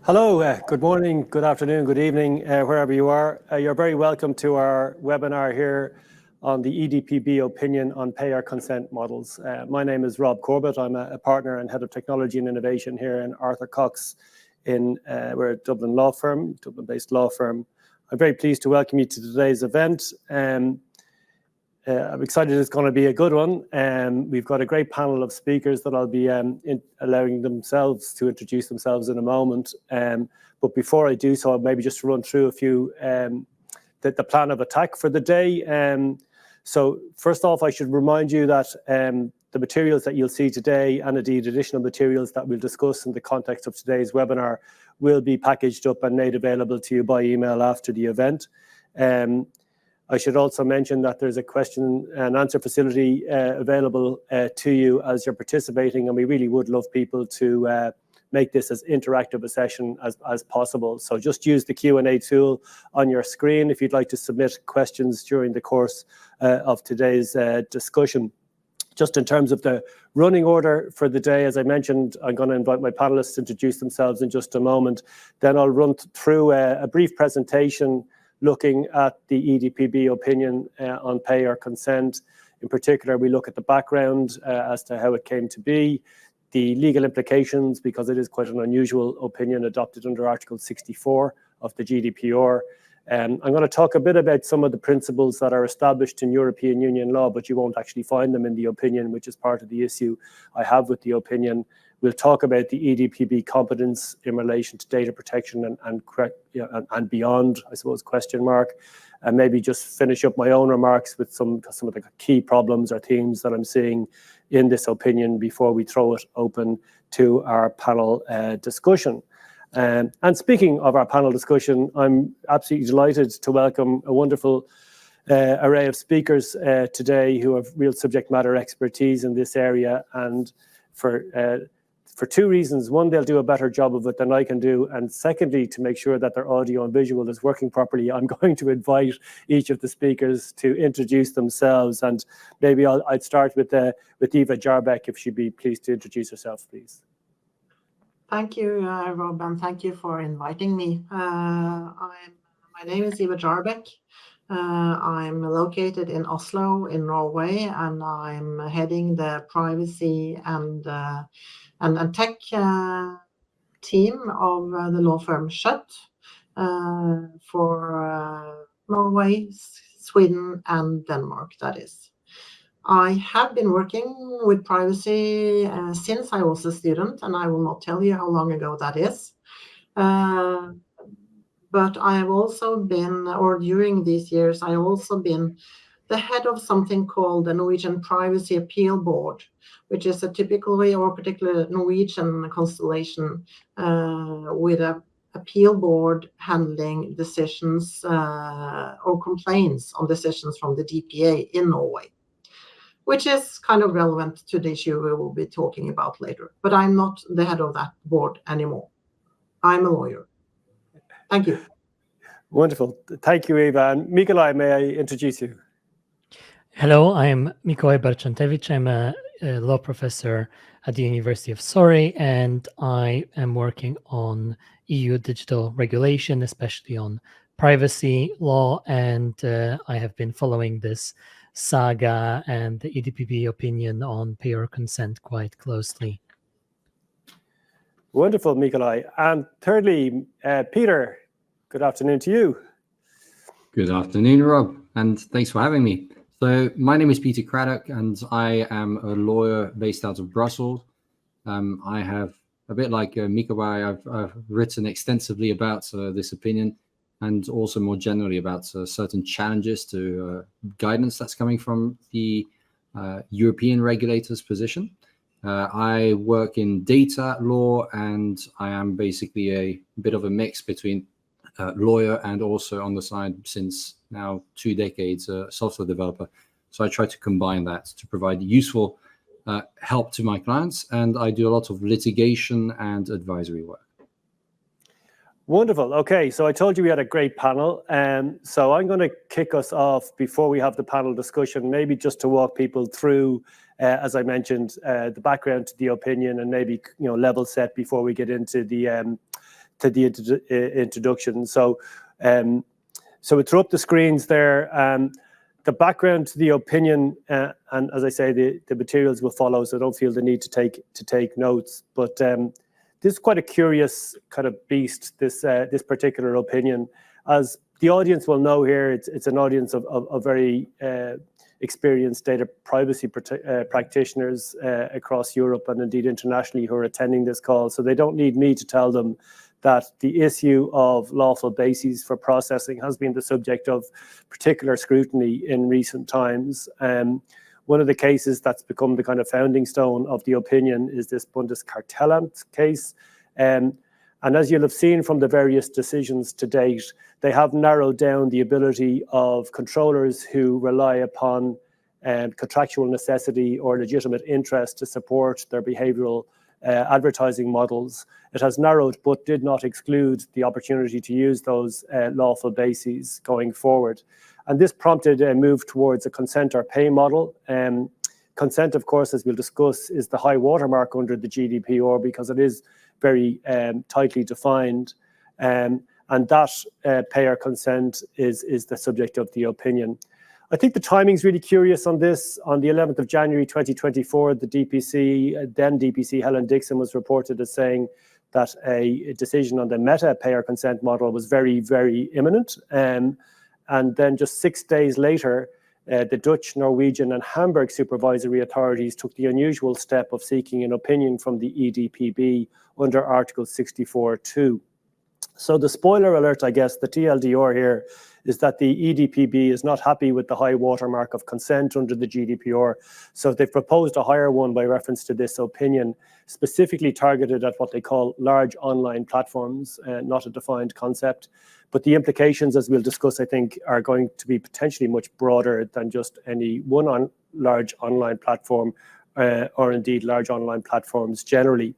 Hello, good morning, good afternoon, good evening, wherever you are. You're very welcome to our webinar here on the EDPB Opinion on Pay or Consent models. My name is Rob Corbett. I'm a partner and head of technology and innovation here in Arthur Cox. We're a Dublin law firm, Dublin-based law firm. I'm very pleased to welcome you to today's event. I'm excited it's going to be a good one. We've got a great panel of speakers that I'll be allowing themselves to introduce themselves in a moment. But before I do so, I'll maybe just run through a few, the plan of attack for the day. So first off, I should remind you that the materials that you'll see today, and indeed additional materials that we'll discuss in the context of today's webinar, will be packaged up and made available to you by email after the event. I should also mention that there's a question and answer facility available to you as you're participating, and we really would love people to make this as interactive a session as possible. So just use the Q&A tool on your screen if you'd like to submit questions during the course of today's discussion. Just in terms of the running order for the day, as I mentioned, I'm going to invite my panelists to introduce themselves in just a moment. Then I'll run through a brief presentation looking at the EDPB opinion on pay or consent. In particular, we look at the background as to how it came to be, the legal implications, because it is quite an unusual opinion adopted under Article 64 of the GDPR. I'm going to talk a bit about some of the principles that are established in European Union law, but you won't actually find them in the opinion, which is part of the issue I have with the opinion. We'll talk about the EDPB competence in relation to data protection and beyond, I suppose, question mark, and maybe just finish up my own remarks with some of the key problems or themes that I'm seeing in this opinion before we throw it open to our panel discussion. And speaking of our panel discussion, I'm absolutely delighted to welcome a wonderful array of speakers today who have real subject matter expertise in this area, and for two reasons. One, they'll do a better job of it than I can do. And secondly, to make sure that their audio and visual is working properly, I'm going to invite each of the speakers to introduce themselves. And maybe I'd start with Eva Jarbekk, if she'd be pleased to introduce herself, please. Thank you, Rob, and thank you for inviting me. My name is Eva Jarbekk. I'm located in Oslo in Norway, and I'm heading the privacy and tech team of the law firm Schjodt for Norway, Sweden, and Denmark, that is. I have been working with privacy since I was a student, and I will not tell you how long ago that is. But I have also been, or during these years, I have also been the head of something called the Norwegian Privacy Appeal Board, which is a typically or particular Norwegian constellation with an appeal board handling decisions or complaints on decisions from the DPA in Norway, which is kind of relevant to the issue we will be talking about later. But I'm not the head of that board anymore. I'm a lawyer. Thank you. Wonderful. Thank you, Eva. And Mikolaj, may I introduce you? Hello, I'm Mikolaj Barczentewicz. I'm a law professor at the University of Surrey, and I am working on EU digital regulation, especially on privacy law, and I have been following this saga and the EDPB opinion on pay or consent quite closely. Wonderful, Mikolaj. And thirdly, Peter, good afternoon to you. Good afternoon, Rob, and thanks for having me. So my name is Peter Craddock, and I am a lawyer based out of Brussels. I have, a bit like Mikolaj, I've written extensively about this opinion, and also more generally about certain challenges to guidance that's coming from the European regulators' position. I work in data law, and I am basically a bit of a mix between lawyer and also on the side, since now 2 decades, software developer. So I try to combine that to provide useful help to my clients, and I do a lot of litigation and advisory work. Wonderful. Okay, so I told you we had a great panel, and so I'm going to kick us off before we have the panel discussion, maybe just to walk people through, as I mentioned, the background to the opinion, and maybe level set before we get into the introduction. So we throw up the screens there. The background to the opinion, and as I say, the materials will follow, so don't feel the need to take notes. But this is quite a curious kind of beast, this particular opinion. As the audience will know here, it's an audience of very experienced data privacy practitioners across Europe and indeed internationally who are attending this call. So they don't need me to tell them that the issue of lawful bases for processing has been the subject of particular scrutiny in recent times. One of the cases that's become the kind of founding stone of the opinion is this Bundeskartellamt case. And as you'll have seen from the various decisions to date, they have narrowed down the ability of controllers who rely upon contractual necessity or legitimate interest to support their behavioral advertising models. It has narrowed but did not exclude the opportunity to use those lawful bases going forward. And this prompted a move towards a consent or pay model. Consent, of course, as we'll discuss, is the high watermark under the GDPR because it is very tightly defined. And that pay or consent is the subject of the opinion. I think the timing is really curious on this. On the 11th of January 2024, the DPC, then DPC Helen Dixon, was reported as saying that a decision on the Meta pay or consent model was very, very imminent. And then just 6 days later, the Dutch, Norwegian and Hamburg supervisory authorities took the unusual step of seeking an opinion from the EDPB under Article 64(2). So the spoiler alert, I guess, the TLDR here is that the EDPB is not happy with the high watermark of consent under the GDPR. So they've proposed a higher one by reference to this opinion, specifically targeted at what they call large online platforms, not a defined concept. But the implications, as we'll discuss, I think, are going to be potentially much broader than just any one large online platform or indeed large online platforms generally.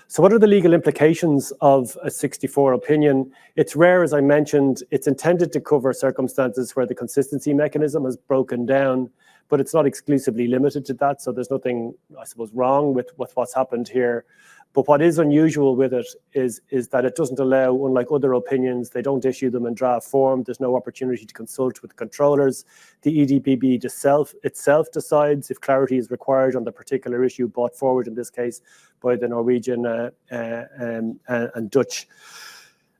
So what are the legal implications of a 64 opinion? It's rare, as I mentioned. It's intended to cover circumstances where the consistency mechanism has broken down, but it's not exclusively limited to that. So there's nothing, I suppose, wrong with what's happened here. But what is unusual with it is that it doesn't allow, unlike other opinions, they don't issue them in draft form. There's no opportunity to consult with controllers. The EDPB itself decides if clarity is required on the particular issue brought forward, in this case, by the Norwegian and Dutch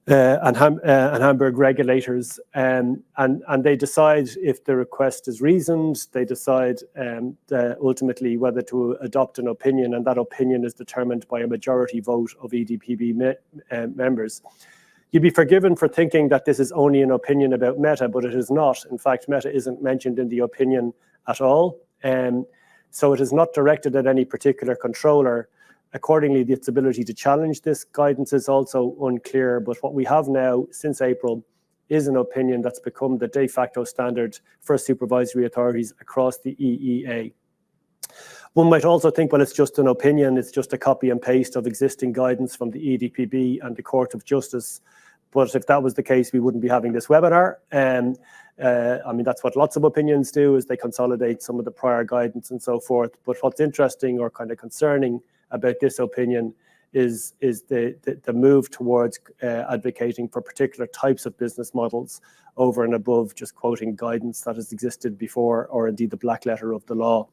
and Hamburg regulators, and they decide if the request is reasoned. They decide ultimately whether to adopt an opinion, and that opinion is determined by a majority vote of EDPB members. You'd be forgiven for thinking that this is only an opinion about Meta, but it is not. In fact, Meta isn't mentioned in the opinion at all, so it is not directed at any particular controller. Accordingly, its ability to challenge this guidance is also unclear, but what we have now since April is an opinion that's become the de facto standard for supervisory authorities across the EEA. One might also think, well, it's just an opinion, it's just a copy and paste of existing guidance from the EDPB and the Court of Justice. But if that was the case, we wouldn't be having this webinar. I mean, that's what lots of opinions do, is they consolidate some of the prior guidance and so forth. But what's interesting or kind of concerning about this opinion is the move towards advocating for particular types of business models over and above just quoting guidance that has existed before, or indeed the black letter of the law.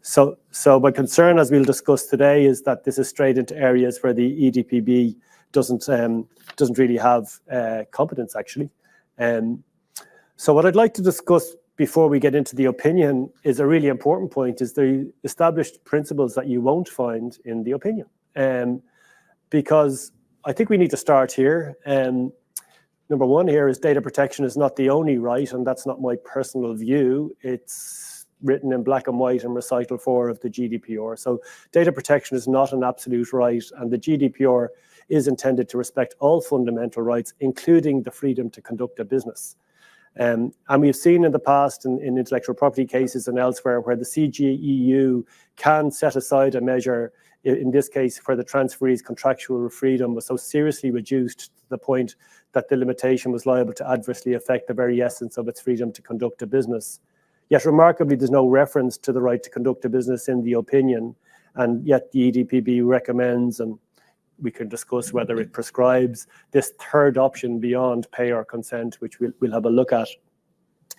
So my concern, as we'll discuss today, is that this is straight into areas where the EDPB doesn't really have competence, actually. So what I'd like to discuss before we get into the opinion is a really important point, is the established principles that you won't find in the opinion. Because I think we need to start here. Number one here is data protection is not the only right, and that's not my personal view. It's written in black and white in recital 4 of the GDPR. So data protection is not an absolute right, and the GDPR is intended to respect all fundamental rights, including the freedom to conduct a business. And we've seen in the past in intellectual property cases and elsewhere where the CJEU can set aside a measure, in this case where the transferee's contractual freedom was so seriously reduced to the point that the limitation was liable to adversely affect the very essence of its freedom to conduct a business. Yet remarkably, there's no reference to the right to conduct a business in the opinion, and yet the EDPB recommends, and we can discuss whether it prescribes this third option beyond pay or consent, which we'll have a look at.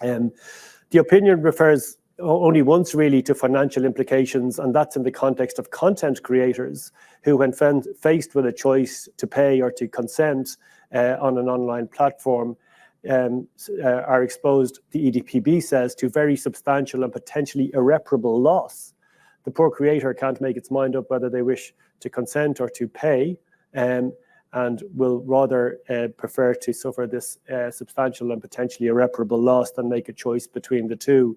The opinion refers only once really to financial implications, and that's in the context of content creators who, when faced with a choice to pay or to consent on an online platform, are exposed, the EDPB says, to very substantial and potentially irreparable loss. The poor creator can't make its mind up whether they wish to consent or to pay, and will rather prefer to suffer this substantial and potentially irreparable loss than make a choice between the two.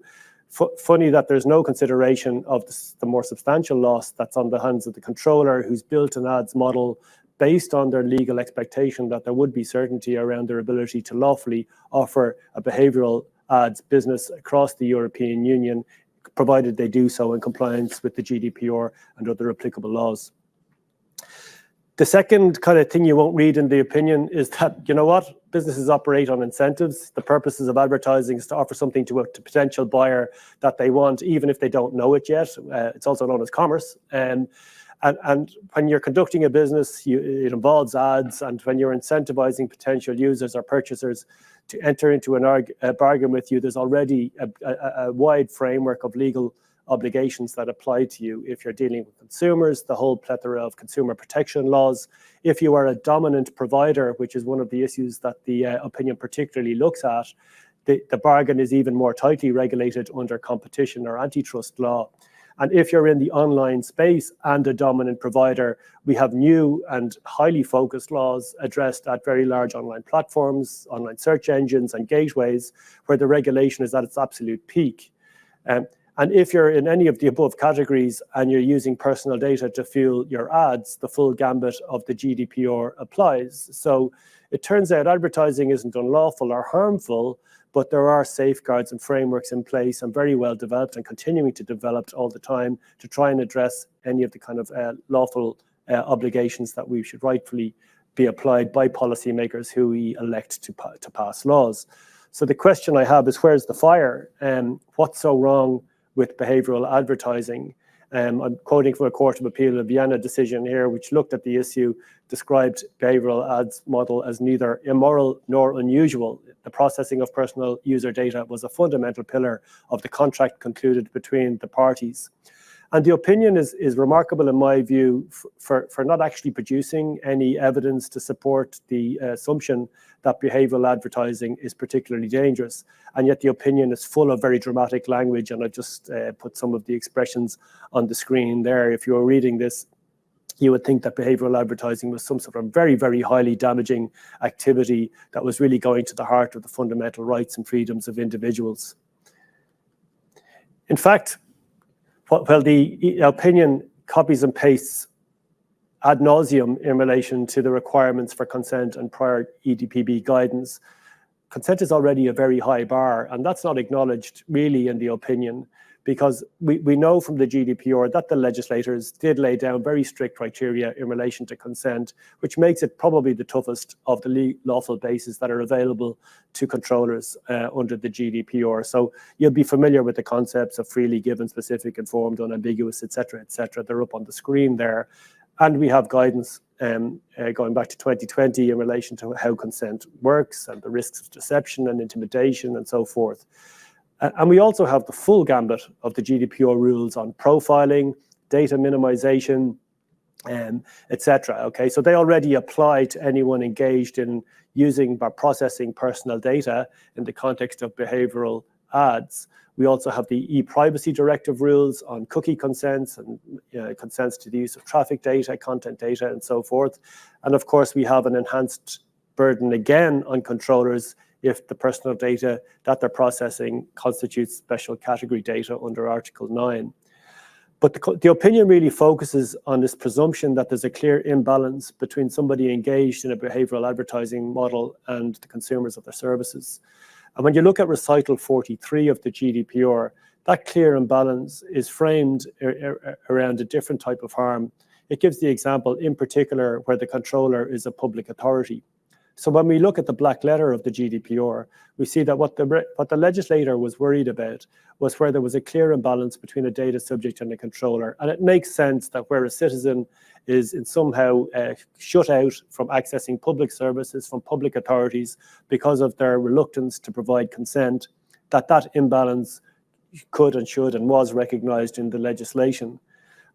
Funny that there's no consideration of the more substantial loss that's on the hands of the controller, who's built an ads model based on their legal expectation that there would be certainty around their ability to lawfully offer a behavioral ads business across the European Union, provided they do so in compliance with the GDPR and other applicable laws. The second kind of thing you won't read in the opinion is that, you know what, businesses operate on incentives. The purposes of advertising is to offer something to a potential buyer that they want, even if they don't know it yet. It's also known as commerce. And when you're conducting a business, it involves ads, and when you're incentivizing potential users or purchasers to enter into a bargain with you, there's already a wide framework of legal obligations that apply to you. If you're dealing with consumers, the whole plethora of consumer protection laws. If you are a dominant provider, which is one of the issues that the opinion particularly looks at, the bargain is even more tightly regulated under competition or antitrust law. And if you're in the online space and a dominant provider, we have new and highly focused laws addressed at very large online platforms, online search engines and gateways, where the regulation is at its absolute peak. And if you're in any of the above categories and you're using personal data to fuel your ads, the full gambit of the GDPR applies. So it turns out advertising isn't unlawful or harmful, but there are safeguards and frameworks in place and very well developed and continuing to develop all the time to try and address any of the kind of lawful obligations that we should rightfully be applied by policymakers who we elect to pass laws. So the question I have is, where's the fire? What's so wrong with behavioral advertising? I'm quoting from a Court of Appeal of Vienna decision here, which looked at the issue, described behavioral ads model as neither immoral nor unusual. The processing of personal user data was a fundamental pillar of the contract concluded between the parties. And the opinion is remarkable, in my view, for not actually producing any evidence to support the assumption that behavioral advertising is particularly dangerous. And yet the opinion is full of very dramatic language, and I just put some of the expressions on the screen there. If you were reading this, you would think that behavioral advertising was some sort of very, very highly damaging activity that was really going to the heart of the fundamental rights and freedoms of individuals. In fact, while the opinion copies and pastes ad nauseum in relation to the requirements for consent and prior EDPB guidance, consent is already a very high bar, and that's not acknowledged really in the opinion, because we know from the GDPR that the legislators did lay down very strict criteria in relation to consent, which makes it probably the toughest of the lawful bases that are available to controllers under the GDPR. So you'll be familiar with the concepts of freely given, specific, informed, unambiguous, etc., etc. They're up on the screen there. And we have guidance going back to 2020 in relation to how consent works and the risks of deception and intimidation and so forth. And we also have the full gambit of the GDPR rules on profiling, data minimization, etc. Okay, so they already apply to anyone engaged in using or processing personal data in the context of behavioral ads. We also have the e-privacy directive rules on cookie consents and consents to the use of traffic data, content data, and so forth. And of course, we have an enhanced burden again on controllers if the personal data that they're processing constitutes special category data under Article 9. But the opinion really focuses on this presumption that there's a clear imbalance between somebody engaged in a behavioral advertising model and the consumers of their services. And when you look at recital 43 of the GDPR, that clear imbalance is framed around a different type of harm. It gives the example in particular where the controller is a public authority. So when we look at the black letter of the GDPR, we see that what the legislator was worried about was where there was a clear imbalance between a data subject and a controller. And it makes sense that where a citizen is somehow shut out from accessing public services from public authorities because of their reluctance to provide consent, that imbalance could and should and was recognized in the legislation.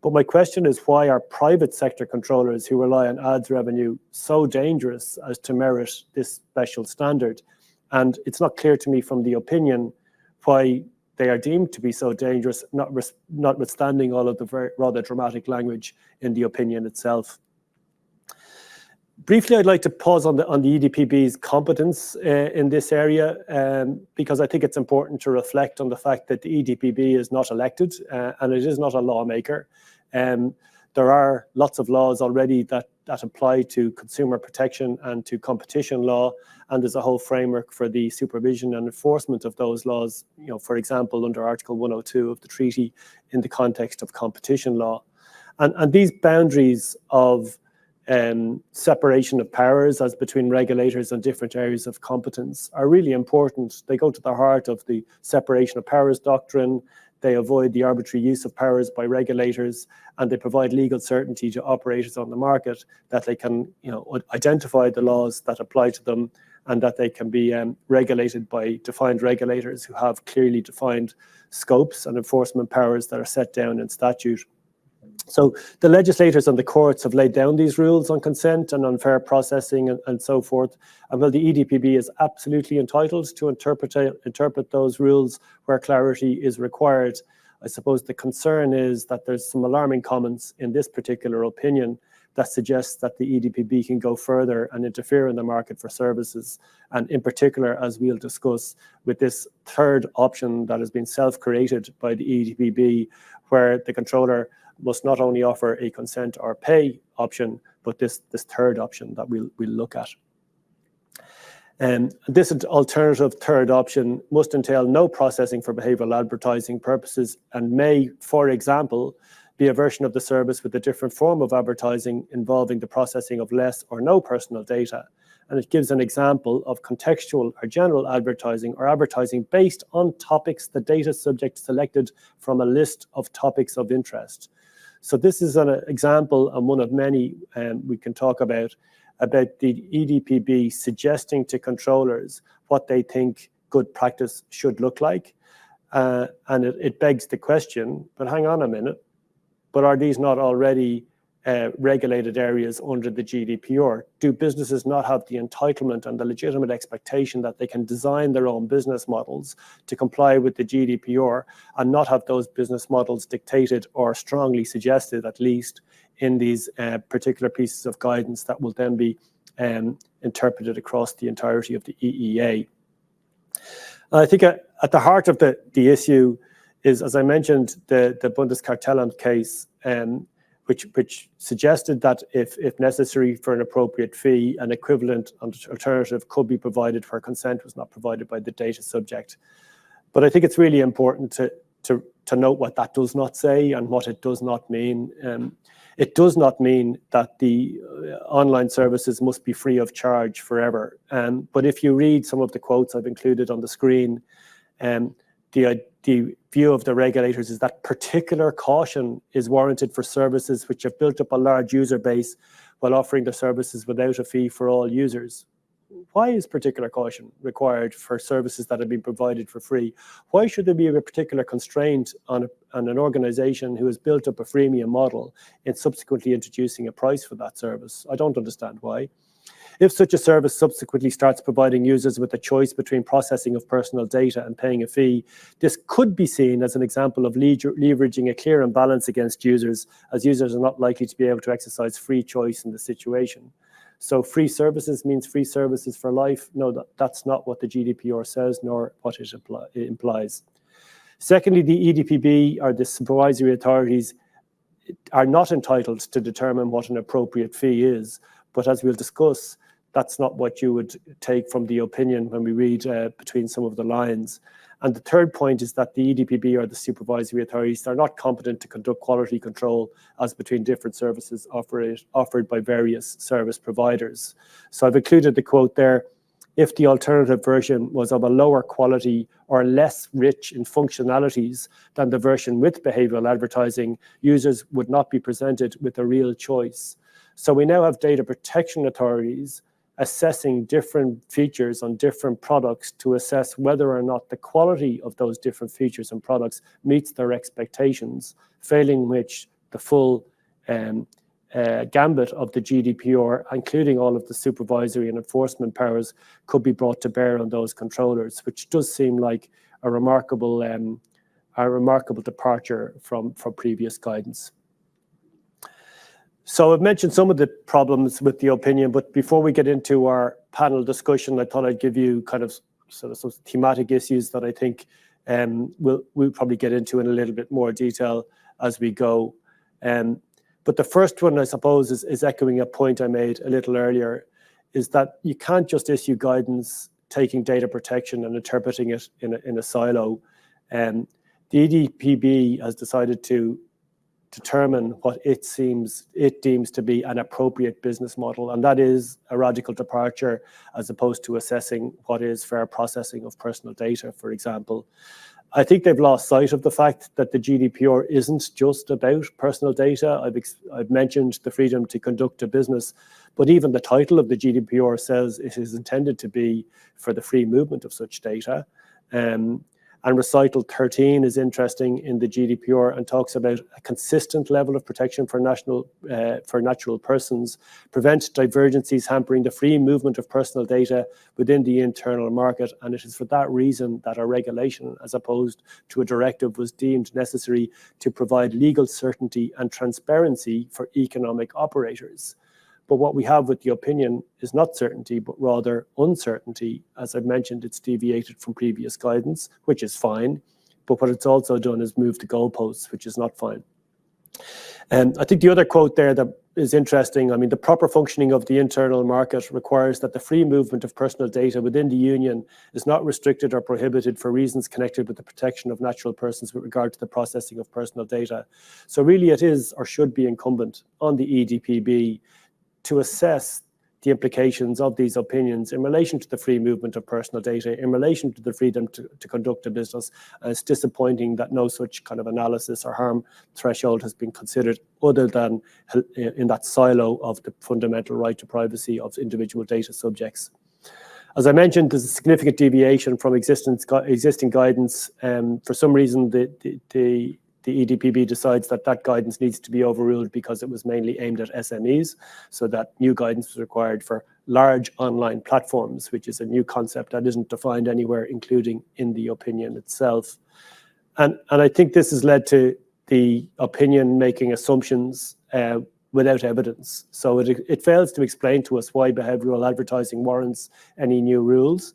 But my question is, why are private sector controllers who rely on ads revenue so dangerous as to merit this special standard? And it's not clear to me from the opinion why they are deemed to be so dangerous, notwithstanding all of the very rather dramatic language in the opinion itself. Briefly, I'd like to pause on the EDPB's competence in this area, because I think it's important to reflect on the fact that the EDPB is not elected and it is not a lawmaker. There are lots of laws already that apply to consumer protection and to competition law, and there's a whole framework for the supervision and enforcement of those laws, for example, under Article 102 of the treaty in the context of competition law. And these boundaries of separation of powers as between regulators and different areas of competence are really important. They go to the heart of the separation of powers doctrine. They avoid the arbitrary use of powers by regulators, and they provide legal certainty to operators on the market that they can identify the laws that apply to them, and that they can be regulated by defined regulators who have clearly defined scopes and enforcement powers that are set down in statute. So the legislators and the courts have laid down these rules on consent and on fair processing and so forth. And while the EDPB is absolutely entitled to interpret those rules where clarity is required, I suppose the concern is that there's some alarming comments in this particular opinion that suggests that the EDPB can go further and interfere in the market for services. And in particular, as we'll discuss, with this third option that has been self-created by the EDPB, where the controller must not only offer a consent or pay option, but this third option that we'll look at. This alternative third option must entail no processing for behavioral advertising purposes and may, for example, be a version of the service with a different form of advertising involving the processing of less or no personal data. And it gives an example of contextual or general advertising or advertising based on topics the data subject selected from a list of topics of interest. So this is an example and one of many we can talk about the EDPB suggesting to controllers what they think good practice should look like. And it begs the question, but hang on a minute, but are these not already regulated areas under the GDPR? Do businesses not have the entitlement and the legitimate expectation that they can design their own business models to comply with the GDPR and not have those business models dictated or strongly suggested, at least, in these particular pieces of guidance that will then be interpreted across the entirety of the EEA? I think at the heart of the issue is, as I mentioned, the Bundeskartellamt case, which suggested that if necessary for an appropriate fee, an equivalent alternative could be provided where consent was not provided by the data subject. But I think it's really important to note what that does not say and what it does not mean. It does not mean that the online services must be free of charge forever. But if you read some of the quotes I've included on the screen, the view of the regulators is that particular caution is warranted for services which have built up a large user base while offering the services without a fee for all users. Why is particular caution required for services that have been provided for free? Why should there be a particular constraint on an organization who has built up a freemium model in subsequently introducing a price for that service? I don't understand why. If such a service subsequently starts providing users with a choice between processing of personal data and paying a fee, this could be seen as an example of leveraging a clear imbalance against users, as users are not likely to be able to exercise free choice in the situation. So free services means free services for life? No, that's not what the GDPR says, nor what it implies. Secondly, the EDPB, or the supervisory authorities, are not entitled to determine what an appropriate fee is. But as we'll discuss, that's not what you would take from the opinion when we read between some of the lines. And the third point is that the EDPB or the supervisory authorities are not competent to conduct quality control as between different services offered by various service providers. So I've included the quote there: if the alternative version was of a lower quality or less rich in functionalities than the version with behavioral advertising, users would not be presented with a real choice. So we now have data protection authorities assessing different features on different products to assess whether or not the quality of those different features and products meets their expectations, failing which the full gambit of the GDPR, including all of the supervisory and enforcement powers, could be brought to bear on those controllers, which does seem like a remarkable departure from previous guidance. So I've mentioned some of the problems with the opinion, but before we get into our panel discussion, I thought I'd give you kind of sort of some thematic issues that I think we'll probably get into in a little bit more detail as we go. But the first one, I suppose, is echoing a point I made a little earlier, is that you can't just issue guidance taking data protection and interpreting it in a silo. The EDPB has decided to determine what it deems to be an appropriate business model, and that is a radical departure as opposed to assessing what is fair processing of personal data, for example. I think they've lost sight of the fact that the GDPR isn't just about personal data. I've mentioned the freedom to conduct a business, but even the title of the GDPR says it is intended to be for the free movement of such data. And recital 13 is interesting in the GDPR and talks about a consistent level of protection for natural persons, prevent divergencies hampering the free movement of personal data within the internal market. And it is for that reason that a regulation, as opposed to a directive, was deemed necessary to provide legal certainty and transparency for economic operators. But what we have with the opinion is not certainty, but rather uncertainty. As I've mentioned, it's deviated from previous guidance, which is fine. But what it's also done is move the goalposts, which is not fine. And I think the other quote there that is interesting, I mean, the proper functioning of the internal market requires that the free movement of personal data within the union is not restricted or prohibited for reasons connected with the protection of natural persons with regard to the processing of personal data. So really it is or should be incumbent on the EDPB to assess the implications of these opinions in relation to the free movement of personal data, in relation to the freedom to conduct a business. And it's disappointing that no such kind of analysis or harm threshold has been considered other than in that silo of the fundamental right to privacy of individual data subjects. As I mentioned, there's a significant deviation from existing guidance. For some reason, the EDPB decides that guidance needs to be overruled because it was mainly aimed at SMEs, so that new guidance was required for large online platforms, which is a new concept that isn't defined anywhere, including in the opinion itself. And I think this has led to the opinion making assumptions without evidence. So it fails to explain to us why behavioral advertising warrants any new rules,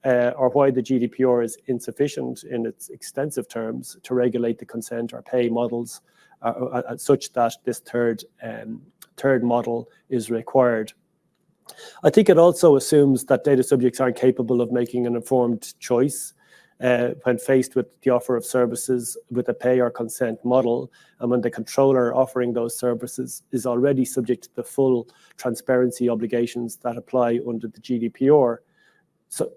or why the GDPR is insufficient in its extensive terms to regulate the consent or pay models such that this third model is required. I think it also assumes that data subjects aren't capable of making an informed choice when faced with the offer of services with a pay or consent model, and when the controller offering those services is already subject to the full transparency obligations that apply under the GDPR. So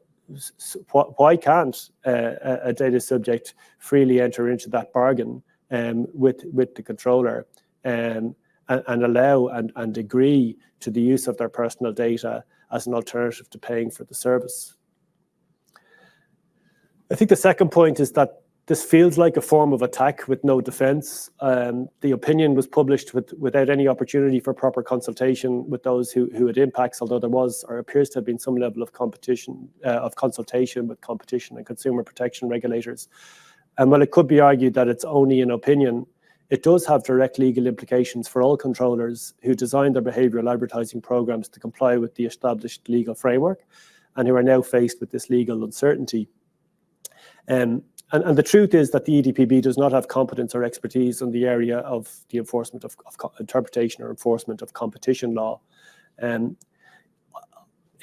why can't a data subject freely enter into that bargain with the controller and allow and agree to the use of their personal data as an alternative to paying for the service? I think the second point is that this feels like a form of attack with no defense. The opinion was published without any opportunity for proper consultation with those who it impacts, although there was or appears to have been some level of consultation with competition and consumer protection regulators. And while it could be argued that it's only an opinion, it does have direct legal implications for all controllers who design their behavioral advertising programs to comply with the established legal framework and who are now faced with this legal uncertainty. And the truth is that the EDPB does not have competence or expertise in the area of the enforcement of interpretation or enforcement of competition law. In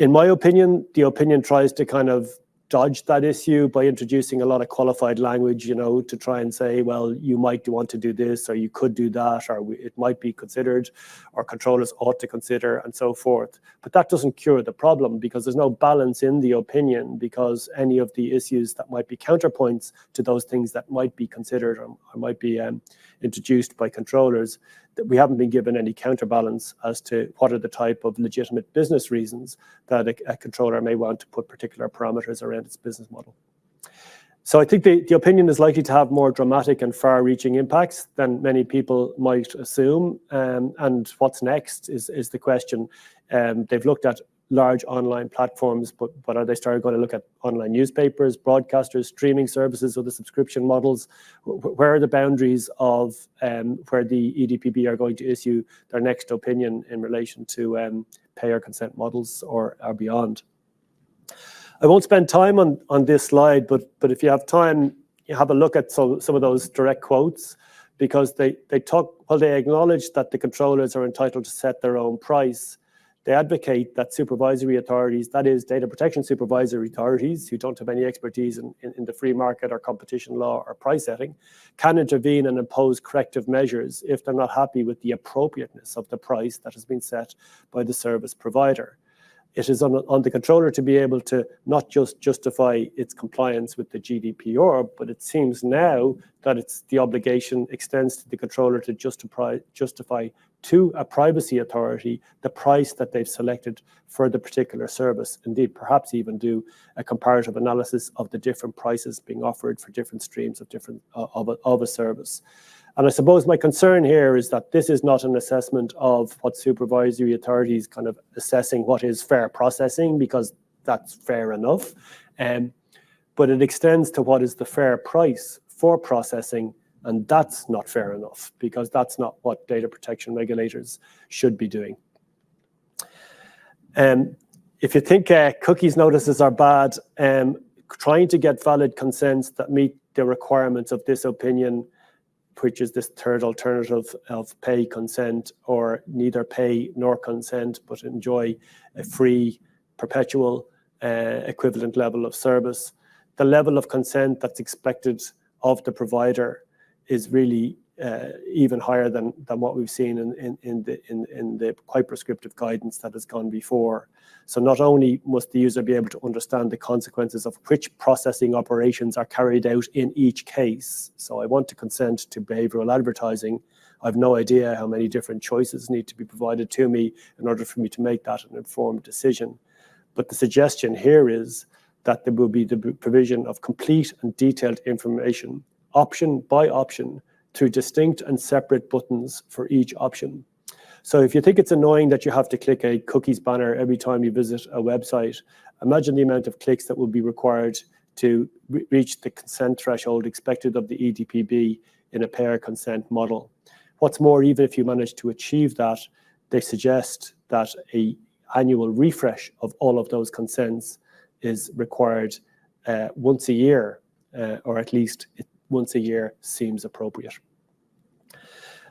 my opinion, the opinion tries to kind of dodged that issue by introducing a lot of qualified language, to try and say, well, you might want to do this, or you could do that, or it might be considered, or controllers ought to consider, and so forth. But that doesn't cure the problem, because there's no balance in the opinion, because any of the issues that might be counterpoints to those things that might be considered or might be introduced by controllers, that we haven't been given any counterbalance as to what are the type of legitimate business reasons that a controller may want to put particular parameters around its business model. So I think the opinion is likely to have more dramatic and far-reaching impacts than many people might assume. And what's next is the question. They've looked at large online platforms, but are they starting going to look at online newspapers, broadcasters, streaming services, or the subscription models? Where are the boundaries of where the EDPB are going to issue their next opinion in relation to payer consent models or beyond? I won't spend time on this slide, but if you have time, you have a look at some of those direct quotes, because they acknowledge that the controllers are entitled to set their own price. They advocate that supervisory authorities, that is data protection supervisory authorities who don't have any expertise in the free market or competition law or price setting, can intervene and impose corrective measures if they're not happy with the appropriateness of the price that has been set by the service provider. It is on the controller to be able to not just justify its compliance with the GDPR, but it seems now that the obligation extends to the controller to justify to a privacy authority the price that they've selected for the particular service. Indeed, perhaps even do a comparative analysis of the different prices being offered for different streams of a service. And I suppose my concern here is that this is not an assessment of what supervisory authorities kind of assessing what is fair processing, because that's fair enough. But it extends to what is the fair price for processing, and that's not fair enough, because that's not what data protection regulators should be doing. If you think cookies notices are bad, trying to get valid consents that meet the requirements of this opinion, which is this third alternative of pay consent, or neither pay nor consent, but enjoy a free, perpetual, equivalent level of service. The level of consent that's expected of the provider is really even higher than what we've seen in the quite prescriptive guidance that has gone before. So not only must the user be able to understand the consequences of which processing operations are carried out in each case. So I want to consent to behavioral advertising. I've no idea how many different choices need to be provided to me in order for me to make that an informed decision. But the suggestion here is that there will be the provision of complete and detailed information, option by option, through distinct and separate buttons for each option. So if you think it's annoying that you have to click a cookies banner every time you visit a website, imagine the amount of clicks that will be required to reach the consent threshold expected of the EDPB in a payer consent model. What's more, even if you manage to achieve that, they suggest that an annual refresh of all of those consents is required once a year, or at least once a year seems appropriate.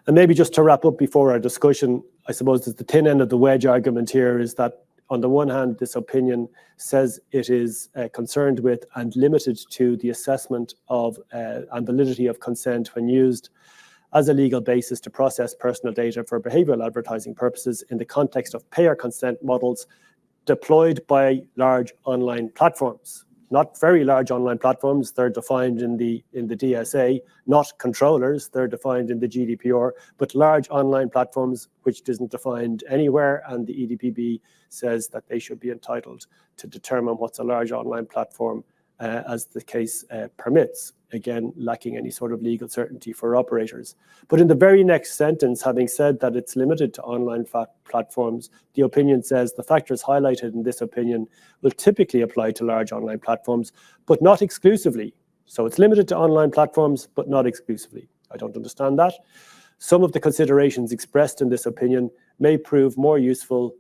And maybe just to wrap up before our discussion, I suppose that the thin end of the wedge argument here is that on the one hand, this opinion says it is concerned with and limited to the assessment of and validity of consent when used as a legal basis to process personal data for behavioral advertising purposes in the context of payer consent models deployed by large online platforms. Not very large online platforms, they're defined in the DSA, not controllers, they're defined in the GDPR, but large online platforms which isn't defined anywhere, and the EDPB says that they should be entitled to determine what's a large online platform as the case permits, again, lacking any sort of legal certainty for operators. But in the very next sentence, having said that it's limited to online platforms, the opinion says the factors highlighted in this opinion will typically apply to large online platforms, but not exclusively. So it's limited to online platforms, but not exclusively. I don't understand that. Some of the considerations expressed in this opinion may prove useful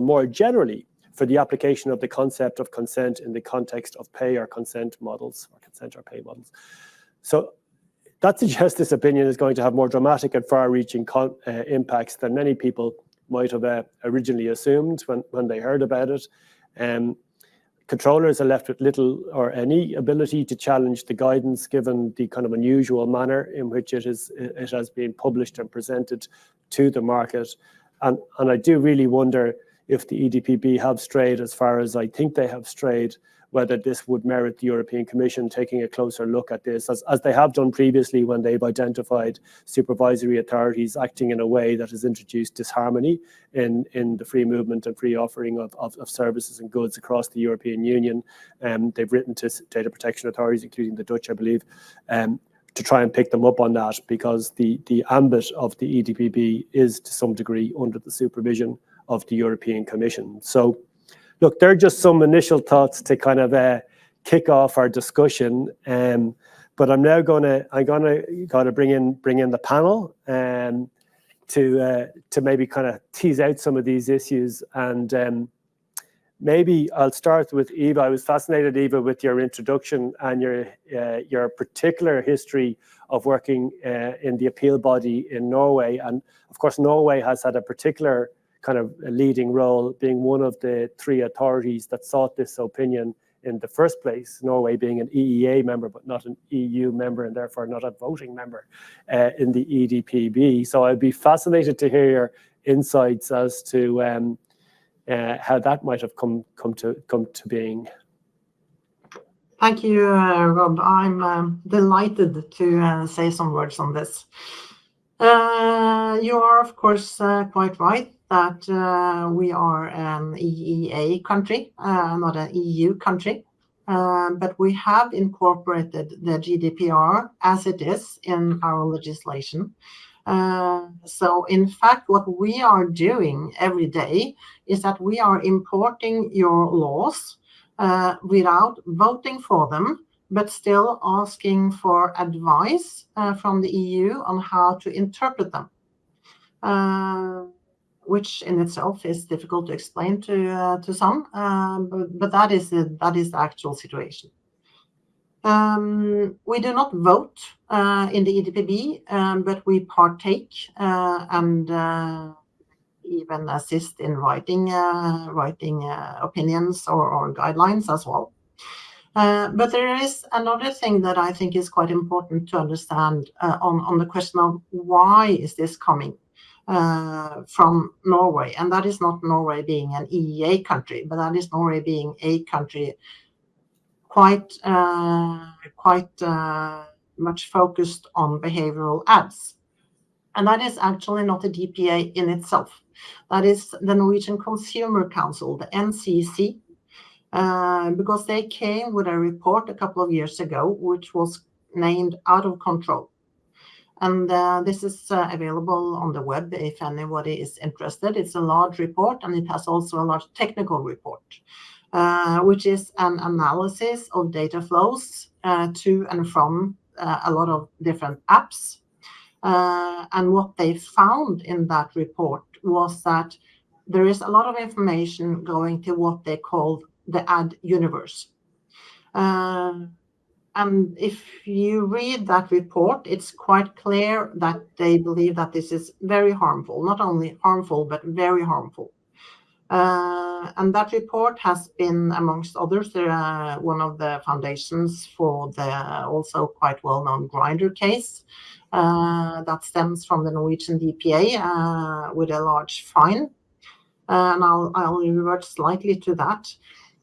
more generally for the application of the concept of consent in the context of pay or consent models, or consent or pay models. So that suggests this opinion is going to have more dramatic and far-reaching impacts than many people might have originally assumed when they heard about it. controllers are left with little or any ability to challenge the guidance, given the kind of unusual manner in which it has been published and presented to the market. And I do really wonder if the EDPB have strayed as far as I think they have strayed, whether this would merit the European Commission taking a closer look at this, as they have done previously when they've identified supervisory authorities acting in a way that has introduced disharmony in the free movement and free offering of services and goods across the European Union. They've written to data protection authorities, including the Dutch, I believe, to try and pick them up on that, because the ambit of the EDPB is to some degree under the supervision of the European Commission. So look, they're just some initial thoughts to kind of kick off our discussion. But I'm now gonna bring in the panel to maybe kind of tease out some of these issues. And maybe I'll start with Eva. I was fascinated, Eva, with your introduction and your particular history of working in the appeal body in Norway. And of course, Norway has had a particular kind of a leading role, being one of the 3 authorities that sought this opinion in the first place, Norway being an EEA member, but not an EU member, and therefore not a voting member in the EDPB. So I'd be fascinated to hear your insights as to how that might have come to being. Thank you, Rob. I'm delighted to say some words on this. You are, of course, quite right that we are an EEA country, not an EU country, but we have incorporated the GDPR as it is in our legislation. So in fact, what we are doing every day is that we are importing your laws without voting for them, but still asking for advice from the EU on how to interpret them, which in itself is difficult to explain to some, but that is the actual situation. We do not vote in the EDPB, but we partake and even assist in writing opinions or guidelines as well. But there is another thing that I think is quite important to understand on the question of why is this coming from Norway, and that is not Norway being an EEA country, but that is Norway being a country quite much focused on behavioral ads. And that is actually not a DPA in itself. That is the Norwegian Consumer Council, the NCC, because they came with a report a couple of years ago, which was named Out of Control. And this is available on the web if anybody is interested. It's a large report, and it has also a large technical report, which is an analysis of data flows to and from a lot of different apps. And what they found in that report was that there is a lot of information going to what they call the ad universe. And if you read that report, it's quite clear that they believe that this is very harmful, not only harmful, but very harmful. And that report has been, amongst others, one of the foundations for the also quite well-known Grindr case that stems from the Norwegian DPA with a large fine. And I'll revert slightly to that.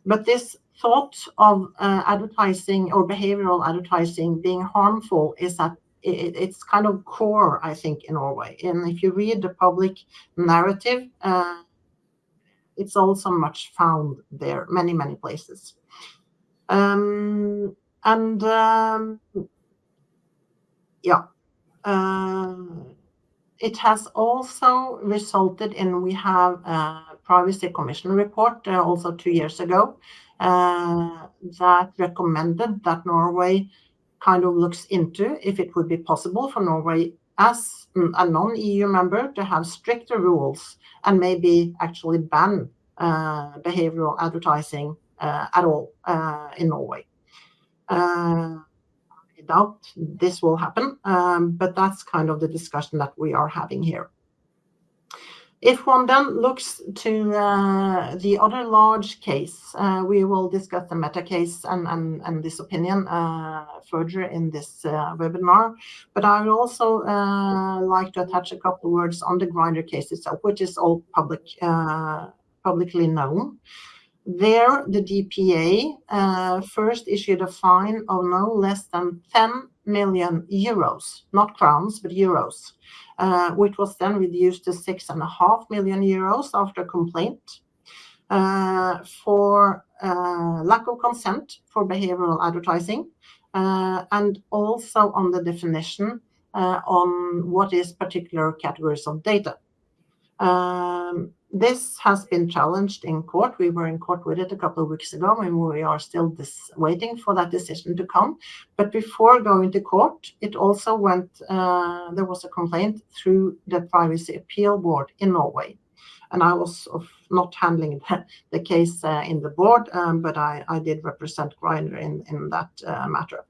But this thought of advertising or behavioral advertising being harmful is that it's kind of core, I think, in Norway. And if you read the public narrative, it's also much found there, many, many places. It has also resulted in, we have a Privacy Commission report also 2 years ago that recommended that Norway kind of looks into if it would be possible for Norway as a non-EU member to have stricter rules and maybe actually ban behavioral advertising at all in Norway. I doubt this will happen, but that's kind of the discussion that we are having here. If one then looks to the other large case, we will discuss the meta case and this opinion further in this webinar. But I would also like to attach a couple of words on the Grindr case itself, which is all publicly known. There, the DPA first issued a fine of no less than 10 million euros, not crowns, but euros, which was then reduced to 6.5 million euros after complaint for lack of consent for behavioral advertising, and also on the definition on what is particular categories of data. This has been challenged in court. We were in court with it a couple of weeks ago, and we are still waiting for that decision to come. But before going to court, it also went, there was a complaint through the Privacy Appeal Board in Norway. And I was not handling the case in the board, but I did represent Grindr in that matter.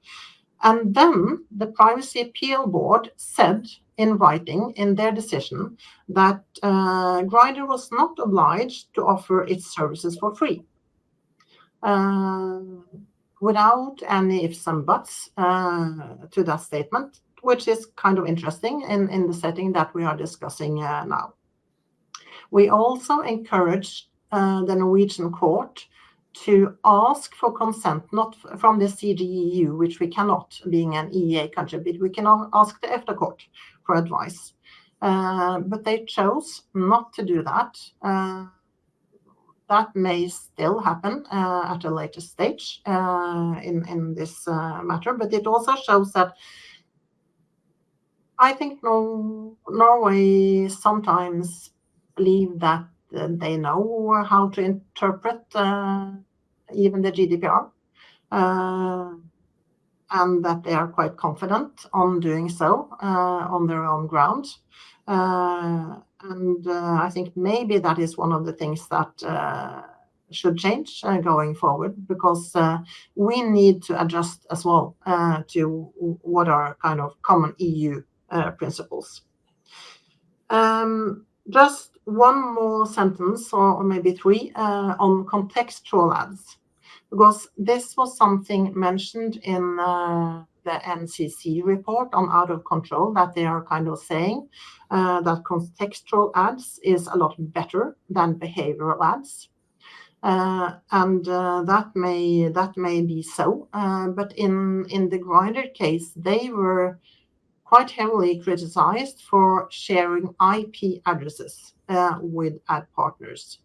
And then the Privacy Appeal Board said in writing in their decision that Grindr was not obliged to offer its services for free, without any ifs and buts to that statement, which is kind of interesting in the setting that we are discussing now. We also encouraged the Norwegian court to ask for consent, not from the CGEU, which we cannot, being an EEA country, but we can ask the EFTA court for advice. But they chose not to do that. That may still happen at a later stage in this matter, but it also shows that I think Norway sometimes believe that they know how to interpret even the GDPR, and that they are quite confident on doing so on their own ground. And I think maybe that is one of the things that should change going forward, because we need to adjust as well to what are kind of common EU principles. Just one more sentence, or maybe three, on contextual ads, because this was something mentioned in the NCC report on out of control, that they are kind of saying that contextual ads is a lot better than behavioral ads. And that may be so, but in the Grindr case, they were quite heavily criticized for sharing IP addresses with ad partners.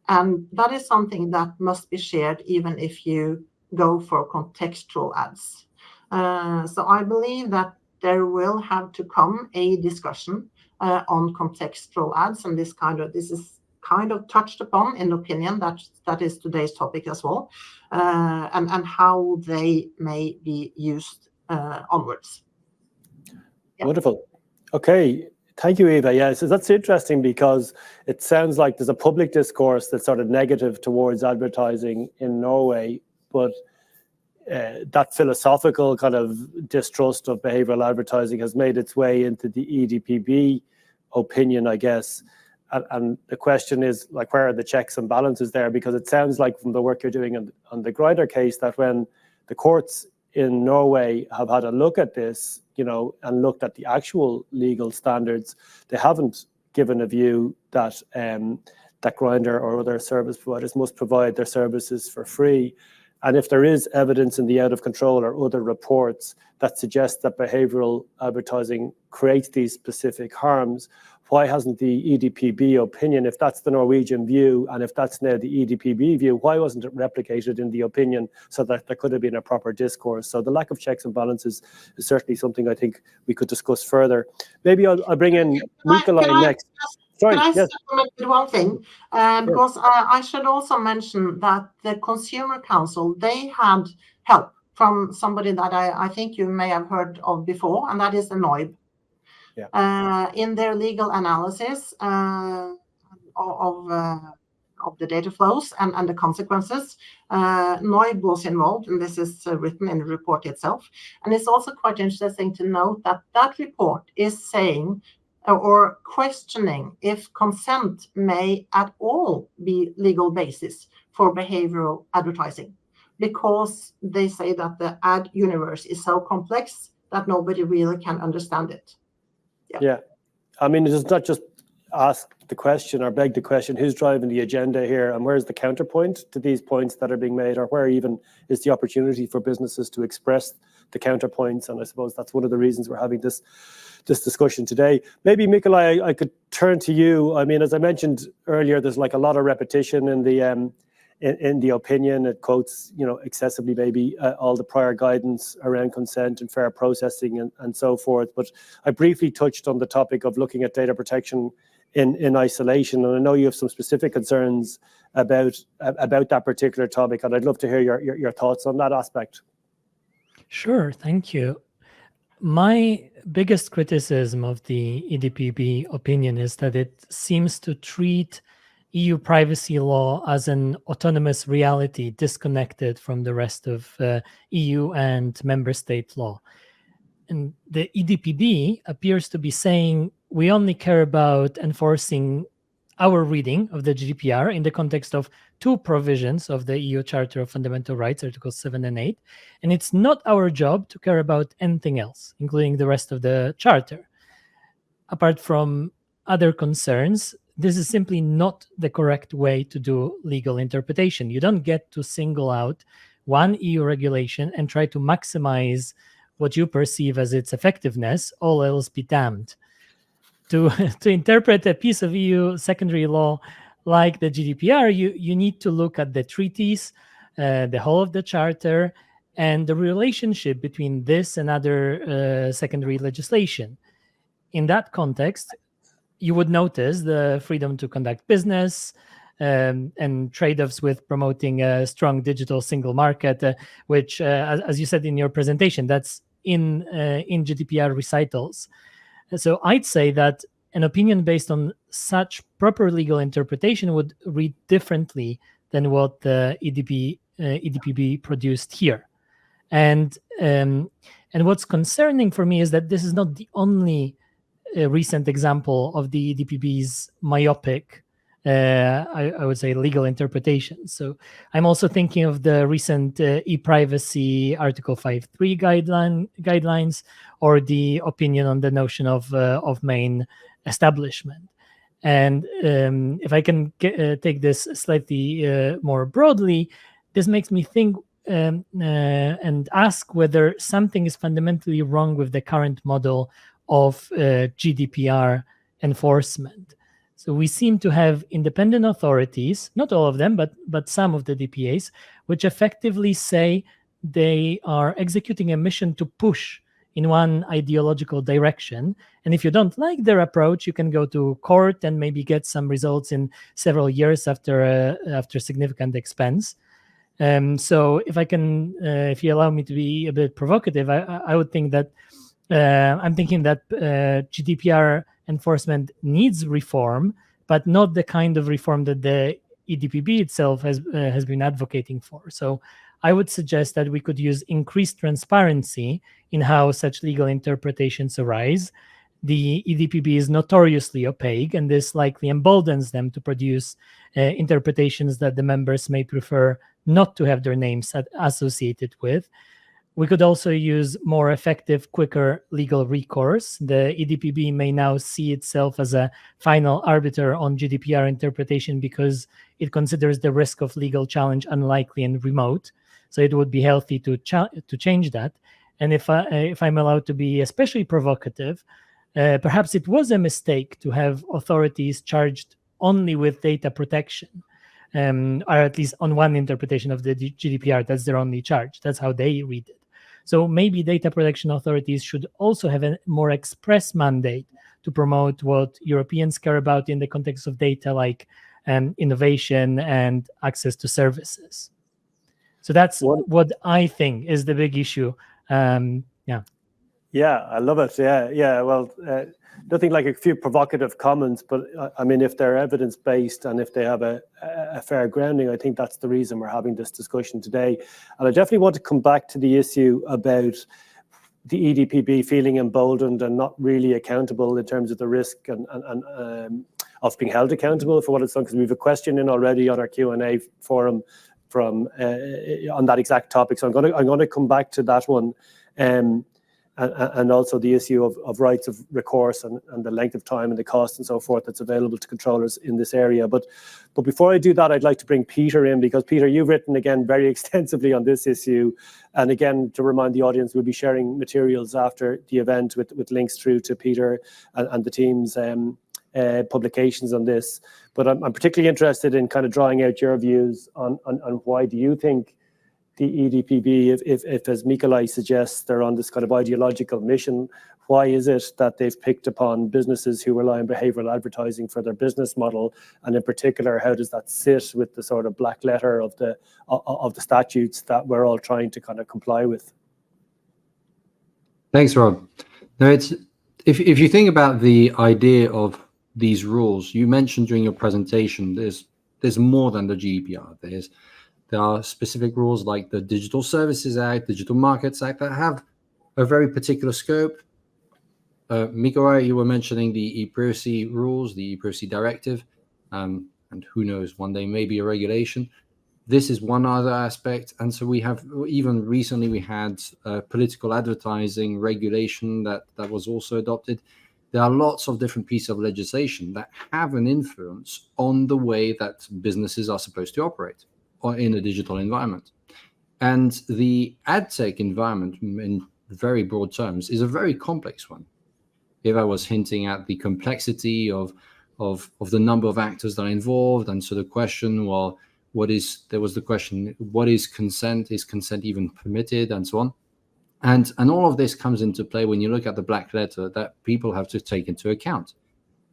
And that is something that must be shared even if you go for contextual ads. So I believe that there will have to come a discussion on contextual ads, and this is kind of touched upon in the opinion that is today's topic as well, and how they may be used onwards. Yeah. Wonderful. Okay. Thank you, Eva. Yeah, so that's interesting, because it sounds like there's a public discourse that's sort of negative towards advertising in Norway, but that philosophical kind of distrust of behavioral advertising has made its way into the EDPB opinion, I guess. And the question is, like, where are the checks and balances there? Because it sounds like from the work you're doing on the Grindr case, that when the courts in Norway have had a look at this, and looked at the actual legal standards, they haven't given a view that that Grindr or other service providers must provide their services for free. And if there is evidence in the out of control or other reports that suggest that behavioral advertising creates these specific harms, why hasn't the EDPB opinion, if that's the Norwegian view and if that's now the EDPB view, why wasn't it replicated in the opinion so that there could have been a proper discourse? So the lack of checks and balances is certainly something I think we could discuss further. Maybe I'll bring in Mikolaj next. Sorry, can I yes. supplement with one thing? Because I should also mention that the Consumer Council, they had help from somebody that I think you may have heard of before, and that is the NOIB. Yeah. In their legal analysis of the data flows and the consequences, NOIB was involved, and this is written in the report itself. And it's also quite interesting to note that that report is saying or questioning if consent may at all be legal basis for behavioral advertising, because they say that the ad universe is so complex that nobody really can understand it. Yeah. I mean, it's not just ask the question or beg the question, who's driving the agenda here, and where's the counterpoint to these points that are being made, or where even is the opportunity for businesses to express the counterpoints? And I suppose that's one of the reasons we're having this discussion today. Maybe, Mikolaj, I could turn to you. I mean, as I mentioned earlier, there's like a lot of repetition in the opinion. It quotes, excessively maybe all the prior guidance around consent and fair processing and so forth. But I briefly touched on the topic of looking at data protection in isolation, and I know you have some specific concerns about that particular topic, and I'd love to hear your thoughts on that aspect. Sure, thank you. My biggest criticism of the EDPB opinion is that it seems to treat EU privacy law as an autonomous reality disconnected from the rest of EU and member state law. And the EDPB appears to be saying we only care about enforcing our reading of the GDPR in the context of two provisions of the EU Charter of Fundamental Rights, Articles 7 and 8. And it's not our job to care about anything else, including the rest of the Charter. Apart from other concerns, this is simply not the correct way to do legal interpretation. You don't get to single out one EU regulation and try to maximize what you perceive as its effectiveness, all else be damned. To interpret a piece of EU secondary law like the GDPR, you need to look at the treaties, the whole of the Charter, and the relationship between this and other secondary legislation. In that context, you would notice the freedom to conduct business and trade-offs with promoting a strong digital single market, which, as you said in your presentation, that's in GDPR recitals. So I'd say that an opinion based on such proper legal interpretation would read differently than what the EDPB produced here. And what's concerning for me is that this is not the only recent example of the EDPB's myopic, I would say, legal interpretation. So I'm also thinking of the recent e-privacy Article 5.3 guidelines, or the opinion on the notion of main establishment. And if I can take this slightly more broadly, this makes me think and ask whether something is fundamentally wrong with the current model of GDPR enforcement. So we seem to have independent authorities, not all of them, but some of the DPAs, which effectively say they are executing a mission to push in one ideological direction. And if you don't like their approach, you can go to court and maybe get some results in several years after significant expense. So if I can, if you allow me to be a bit provocative, I would think that I'm thinking that GDPR enforcement needs reform, but not the kind of reform that the EDPB itself has been advocating for. So I would suggest that we could use increased transparency in how such legal interpretations arise. The EDPB is notoriously opaque, and this likely emboldens them to produce interpretations that the members may prefer not to have their names associated with. We could also use more effective, quicker legal recourse. The EDPB may now see itself as a final arbiter on GDPR interpretation because it considers the risk of legal challenge unlikely and remote. So it would be healthy to change that. And if I'm allowed to be especially provocative, perhaps it was a mistake to have authorities charged only with data protection, or at least on one interpretation of the GDPR. That's their only charge. That's how they read it. So maybe data protection authorities should also have a more express mandate to promote what Europeans care about in the context of data, like innovation and access to services. So that's what I think is the big issue. Yeah, I love it. Yeah. Well, nothing like a few provocative comments, but I mean, if they're evidence-based and if they have a fair grounding, I think that's the reason we're having this discussion today. And I definitely want to come back to the issue about the EDPB feeling emboldened and not really accountable in terms of the risk and of being held accountable for what it's done? Because we have a question in already on our Q&A forum from on that exact topic. So I'm going to come back to that one, and also the issue of rights of recourse and the length of time and the cost and so forth that's available to controllers in this area. But before I do that, I'd like to bring Peter in, because Peter, you've written again very extensively on this issue. And again, to remind the audience, we'll be sharing materials after the event with links through to Peter and the team's publications on this. But I'm particularly interested in kind of drawing out your views on why do you think the EDPB, if as Mikolaj suggests, they're on this kind of ideological mission, why is it that they've picked upon businesses who rely on behavioral advertising for their business model? And in particular, how does that sit with the sort of black letter of the statutes that we're all trying to kind of comply with? Thanks, Rob. Now, it's if you think about the idea of these rules, you mentioned during your presentation, there's more than the GDPR. There are specific rules like the Digital Services Act, Digital Markets Act, that have a very particular scope. Mikolaj, you were mentioning the e-privacy rules, the e-privacy directive, and who knows, one day maybe a regulation. This is one other aspect. And so we have, even recently we had political advertising regulation that was also adopted. There are lots of different pieces of legislation that have an influence on the way that businesses are supposed to operate or in a digital environment. And the Adtech environment, in very broad terms, is a very complex one. If I was hinting at the complexity of the number of actors that are involved, and so the question, well, there was the question, what is consent? Is consent even permitted, and so on? And all of this comes into play when you look at the black letter that people have to take into account.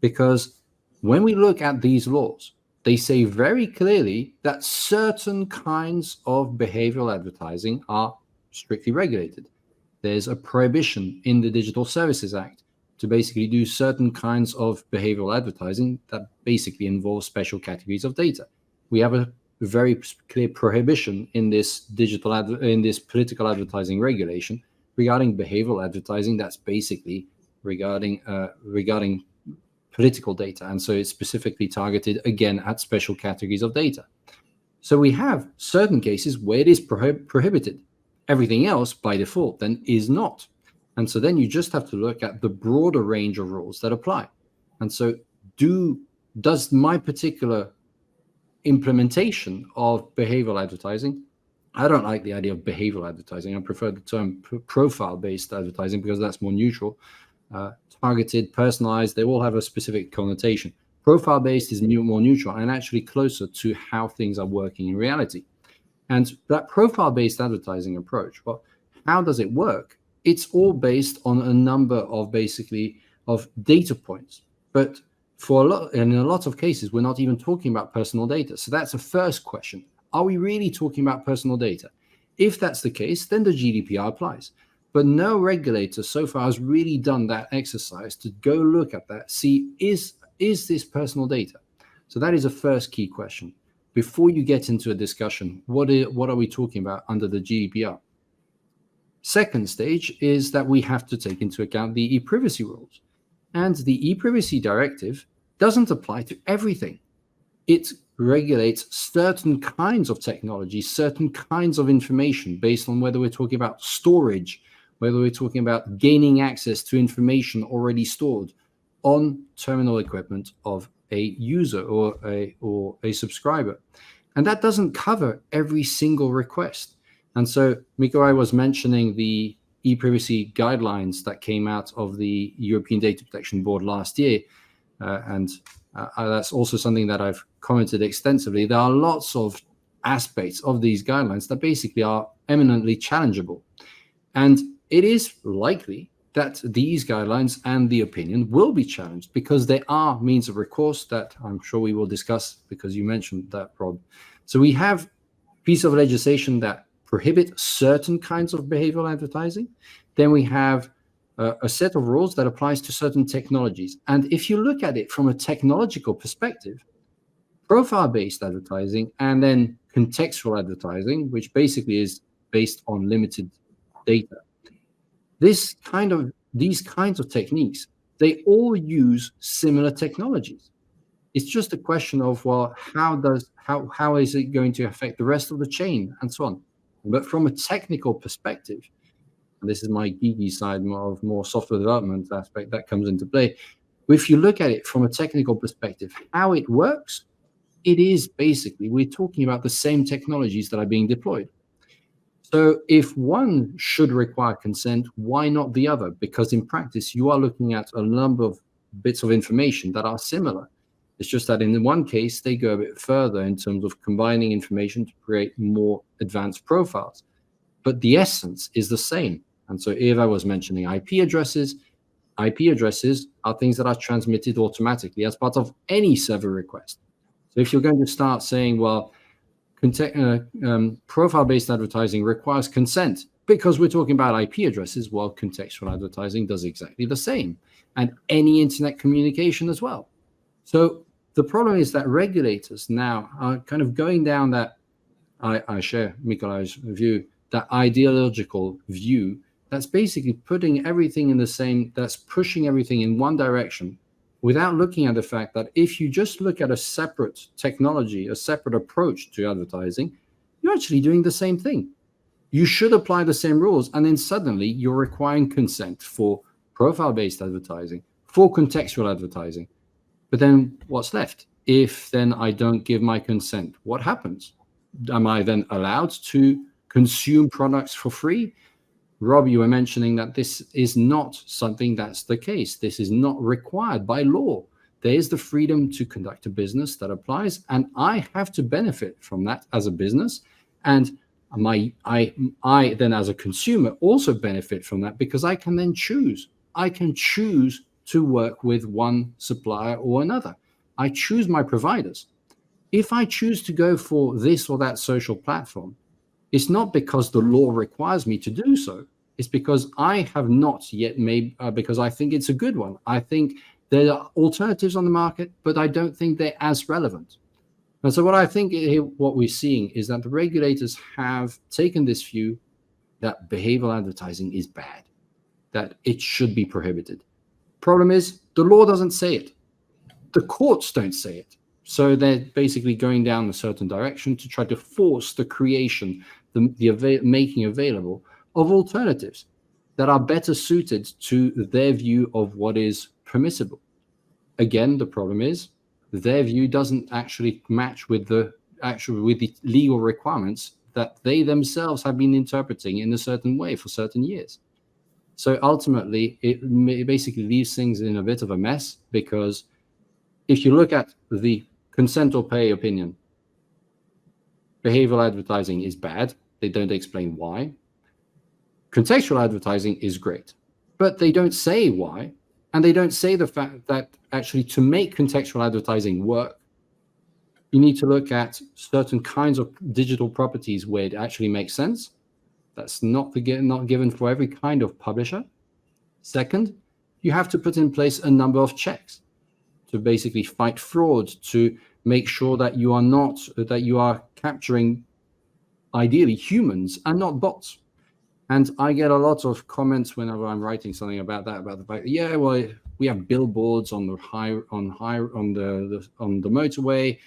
Because when we look at these laws, they say very clearly that certain kinds of behavioral advertising are strictly regulated. There's a prohibition in the Digital Services Act to basically do certain kinds of behavioral advertising that basically involve special categories of data. We have a very clear prohibition in this political advertising regulation regarding behavioral advertising that's basically regarding political data, and so it's specifically targeted again at special categories of data. So we have certain cases where it is prohibited. Everything else by default then is not. And so then you just have to look at the broader range of rules that apply. And so does my particular implementation of behavioral advertising, I don't like the idea of behavioral advertising. I prefer the term profile-based advertising because that's more neutral. Targeted, personalized, they all have a specific connotation. Profile-based is more neutral and actually closer to how things are working in reality. And that profile-based advertising approach, well, how does it work? It's all based on a number of data points. But in a lot of cases, we're not even talking about personal data. So that's a first question. Are we really talking about personal data? If that's the case, then the GDPR applies. But no regulator so far has really done that exercise to go look at that, see, is this personal data? So that is a first key question. Before you get into a discussion, what are we talking about under the GDPR? Second stage is that we have to take into account the e-privacy rules. And the e-privacy directive doesn't apply to everything. It regulates certain kinds of technology, certain kinds of information based on whether we're talking about storage, whether we're talking about gaining access to information already stored on terminal equipment of a user or a subscriber. And that doesn't cover every single request. And so Mikolaj was mentioning the e-privacy guidelines that came out of the European Data Protection Board last year. And that's also something that I've commented extensively. There are lots of aspects of these guidelines that basically are eminently challengeable. And it is likely that these guidelines and the opinion will be challenged because there are means of recourse that I'm sure we will discuss because you mentioned that, Rob. So we have a piece of legislation that prohibit certain kinds of behavioral advertising. Then we have a set of rules that applies to certain technologies. And if you look at it from a technological perspective, profile-based advertising and then contextual advertising, which basically is based on limited data, these kinds of techniques, they all use similar technologies. It's just a question of, well, how is it going to affect the rest of the chain and so on. But from a technical perspective, and this is my geeky side, more software development aspect that comes into play. If you look at it from a technical perspective, how it works, it is basically, we're talking about the same technologies that are being deployed. So if one should require consent, why not the other? Because in practice, you are looking at a number of bits of information that are similar. It's just that in the one case, they go a bit further in terms of combining information to create more advanced profiles. But the essence is the same. And so Eva was mentioning IP addresses. IP addresses are things that are transmitted automatically as part of any server request. So if you're going to start saying, well, profile-based advertising requires consent because we're talking about IP addresses, well, contextual advertising does exactly the same, and any internet communication as well. So the problem is that regulators now are kind of going down that, I share Mikolaj's view, that ideological view that's basically putting everything in the same, that's pushing everything in one direction without looking at the fact that if you just look at a separate technology, a separate approach to advertising, you're actually doing the same thing. You should apply the same rules, and then suddenly you're requiring consent for profile-based advertising, for contextual advertising. But then what's left? If then I don't give my consent, what happens? Am I then allowed to consume products for free? Rob, you were mentioning that this is not something that's the case. This is not required by law. There is the freedom to conduct a business that applies, and I have to benefit from that as a business. And I then as a consumer also benefit from that because I can then choose. I can choose to work with one supplier or another. I choose my providers. If I choose to go for this or that social platform, it's not because the law requires me to do so. It's because I have not yet made, because I think it's a good one. I think there are alternatives on the market, but I don't think they're as relevant. And so what I think what we're seeing is that the regulators have taken this view that behavioral advertising is bad, that it should be prohibited. Problem is, the law doesn't say it. The courts don't say it. So they're basically going down a certain direction to try to force the creation, the making available of alternatives that are better suited to their view of what is permissible. Again, the problem is their view doesn't actually match with the legal requirements that they themselves have been interpreting in a certain way for certain years. So ultimately, it basically leaves things in a bit of a mess, because if you look at the consent or pay opinion, behavioral advertising is bad. They don't explain why. Contextual advertising is great, but they don't say why. And they don't say the fact that actually to make contextual advertising work, you need to look at certain kinds of digital properties where it actually makes sense. That's not given for every kind of publisher. Second, you have to put in place a number of checks to basically fight fraud, to make sure that you are capturing ideally humans and not bots. And I get a lot of comments whenever I'm writing something about that, about the fact that, yeah, well, we have billboards on the motorway.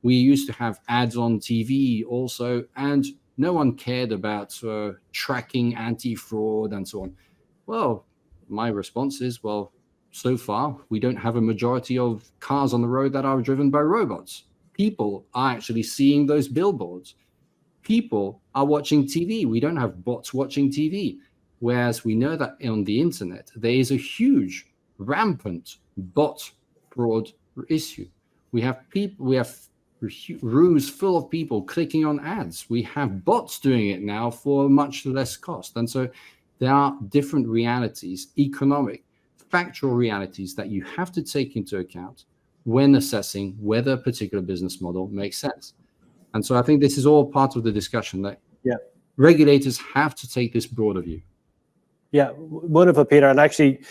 We used to have ads on TV also, and no one cared about tracking, anti-fraud, and so on. Well, my response is, well, so far we don't have a majority of cars on the road that are driven by robots. People are actually seeing those billboards. People are watching TV. We don't have bots watching TV. Whereas we know that on the internet, there is a huge, rampant bot fraud issue. We have rooms full of people clicking on ads. We have bots doing it now for much less cost. And so there are different realities, economic, factual realities that you have to take into account when assessing whether a particular business model makes sense. And so I think this is all part of the discussion that regulators have to take this broader view. Yeah, wonderful, Peter. And actually,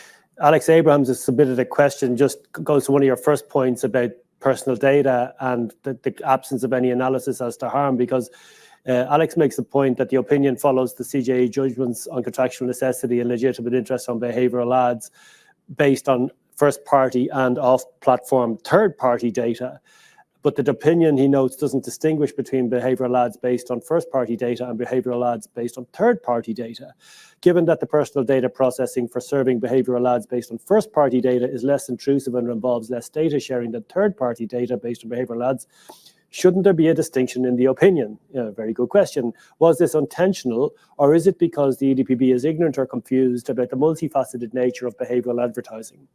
Alex Abrahams has submitted a question, just goes to one of your first points about personal data and the absence of any analysis as to harm, because Alex makes the point that the opinion follows the CJE judgments on contractual necessity and legitimate interest on behavioral ads based on first-party and off-platform third-party data. But the opinion, he notes, doesn't distinguish between behavioral ads based on first-party data and behavioral ads based on third-party data. Given that the personal data processing for serving behavioral ads based on first-party data is less intrusive and involves less data sharing than third-party data based on behavioral ads, shouldn't there be a distinction in the opinion? Very good question. Was this intentional, or is it because the EDPB is ignorant or confused about the multifaceted nature of behavioral advertising?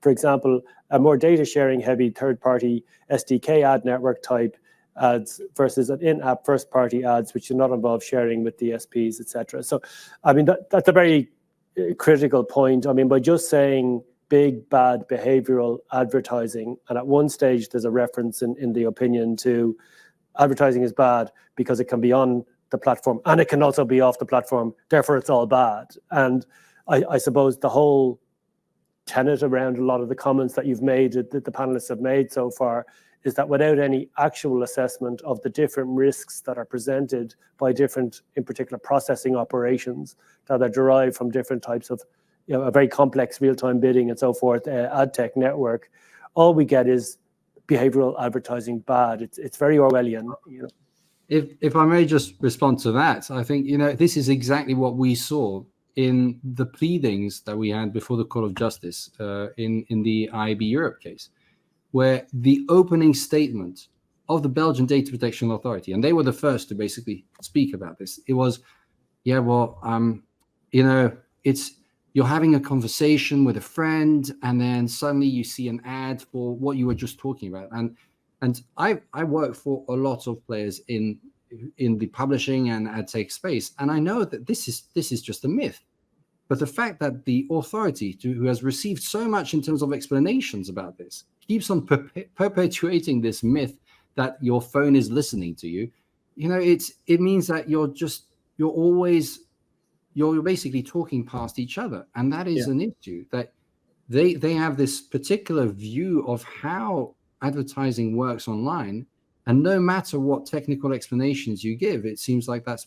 For example, a more data sharing heavy third-party SDK ad network type ads versus an in-app first-party ads, which do not involve sharing with DSPs, etc. So, I mean, that's a very critical point. I mean, by just saying big, bad behavioral advertising, and at one stage there's a reference in the opinion to advertising is bad because it can be on the platform and it can also be off the platform, therefore it's all bad. And I suppose the whole tenet around a lot of the comments that you've made, that the panelists have made so far, is that without any actual assessment of the different risks that are presented by different, in particular, processing operations that are derived from different types of, a very complex real-time bidding and so forth, Adtech network, all we get is behavioral advertising bad. It's very Orwellian. If I may just respond to that, I think, this is exactly what we saw in the pleadings that we had before the Court of Justice in the IAB Europe case, where the opening statement of the Belgian Data Protection Authority, and they were the first to basically speak about this, it was, it's, you're having a conversation with a friend, and then suddenly you see an ad for what you were just talking about. And I work for a lot of players in the publishing and ad tech space, and I know that this is just a myth. But the fact that the authority, who has received so much in terms of explanations about this, keeps on perpetuating this myth that your phone is listening to you, it means that you're basically talking past each other, and that is an issue. That they have this particular view of how advertising works online, and no matter what technical explanations you give, it seems like that's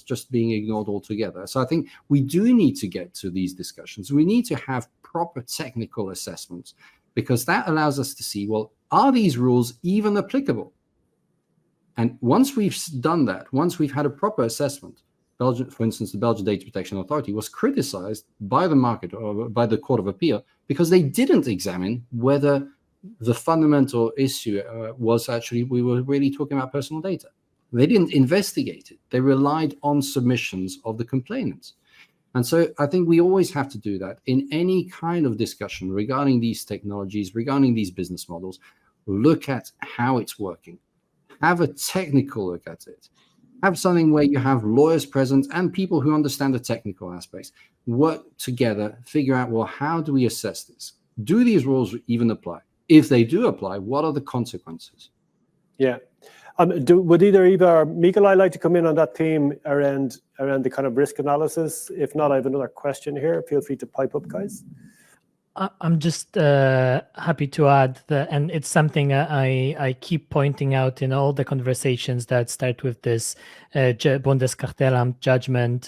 just being ignored altogether. So I think we do need to get to these discussions. We need to have proper technical assessments, because that allows us to see, well, are these rules even applicable? And once we've done that, once we've had a proper assessment, Belgium, for instance, the Belgian Data Protection Authority was criticized by the market or by the Court of Appeal because they didn't examine whether the fundamental issue was actually, we were really talking about personal data. They didn't investigate it. They relied on submissions of the complainants. And so I think we always have to do that in any kind of discussion regarding these technologies, regarding these business models. Look at how it's working. Have a technical look at it. Have something where you have lawyers present and people who understand the technical aspects. Work together, figure out, well, how do we assess this? Do these rules even apply? If they do apply, what are the consequences? Yeah. Would either Eva or Mikolaj like to come in on that theme around the kind of risk analysis? If not, I have another question here. Feel free to pipe up, guys. I'm just happy to add that, and it's something I keep pointing out in all the conversations that start with this Bundeskartellamt judgment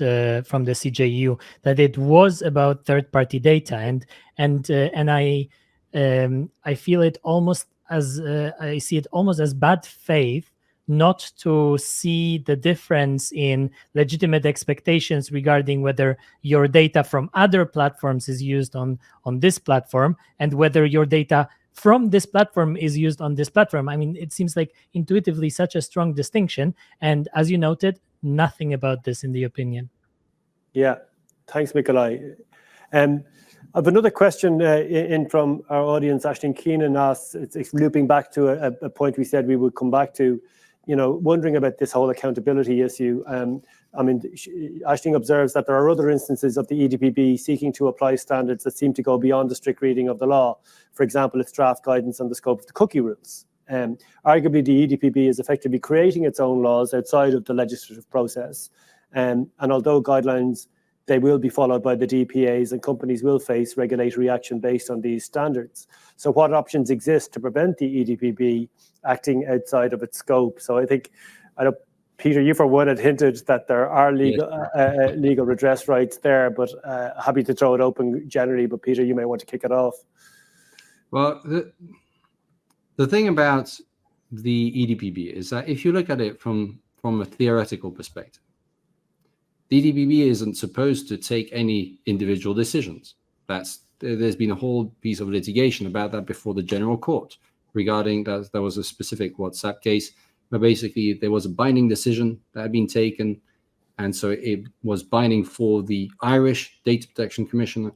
from the CJU, that it was about third-party data, and I feel it almost as I see it almost as bad faith not to see the difference in legitimate expectations regarding whether your data from other platforms is used on this platform and whether your data from this platform is used on this platform. I mean, it seems like intuitively such a strong distinction. And as you noted, nothing about this in the opinion. Yeah, thanks, Mikolaj. I have another question in from our audience. Ashton Keenan asks, it's looping back to a point we said we would come back to, wondering about this whole accountability issue. I mean, Ashton observes that there are other instances of the EDPB seeking to apply standards that seem to go beyond the strict reading of the law. For example, its draft guidance on the scope of the cookie rules. Arguably, the EDPB is effectively creating its own laws outside of the legislative process. And although guidelines, they will be followed by the DPAs, and companies will face regulatory action based on these standards. So what options exist to prevent the EDPB acting outside of its scope? So I think, Peter, you for one had hinted that there are legal legal redress rights there, but happy to throw it open generally. But Peter, you may want to kick it off. Well, the thing about the EDPB is that if you look at it from a theoretical perspective, the EDPB isn't supposed to take any individual decisions. There's been a whole piece of litigation about that before the General Court regarding that. There was a specific WhatsApp case where basically there was a binding decision that had been taken, and so it was binding for the Irish Data Protection Commissioner,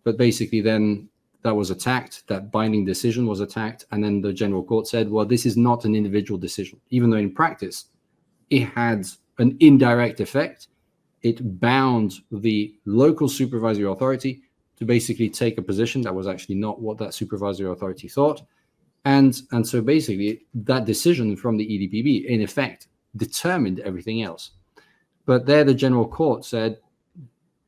but basically then that was attacked, that binding decision was attacked, and then the General Court said, well, this is not an individual decision, even though in practice it had an indirect effect. It bound the local supervisory authority to basically take a position that was actually not what that supervisory authority thought. And so basically that decision from the EDPB in effect determined everything else. But there the General Court said,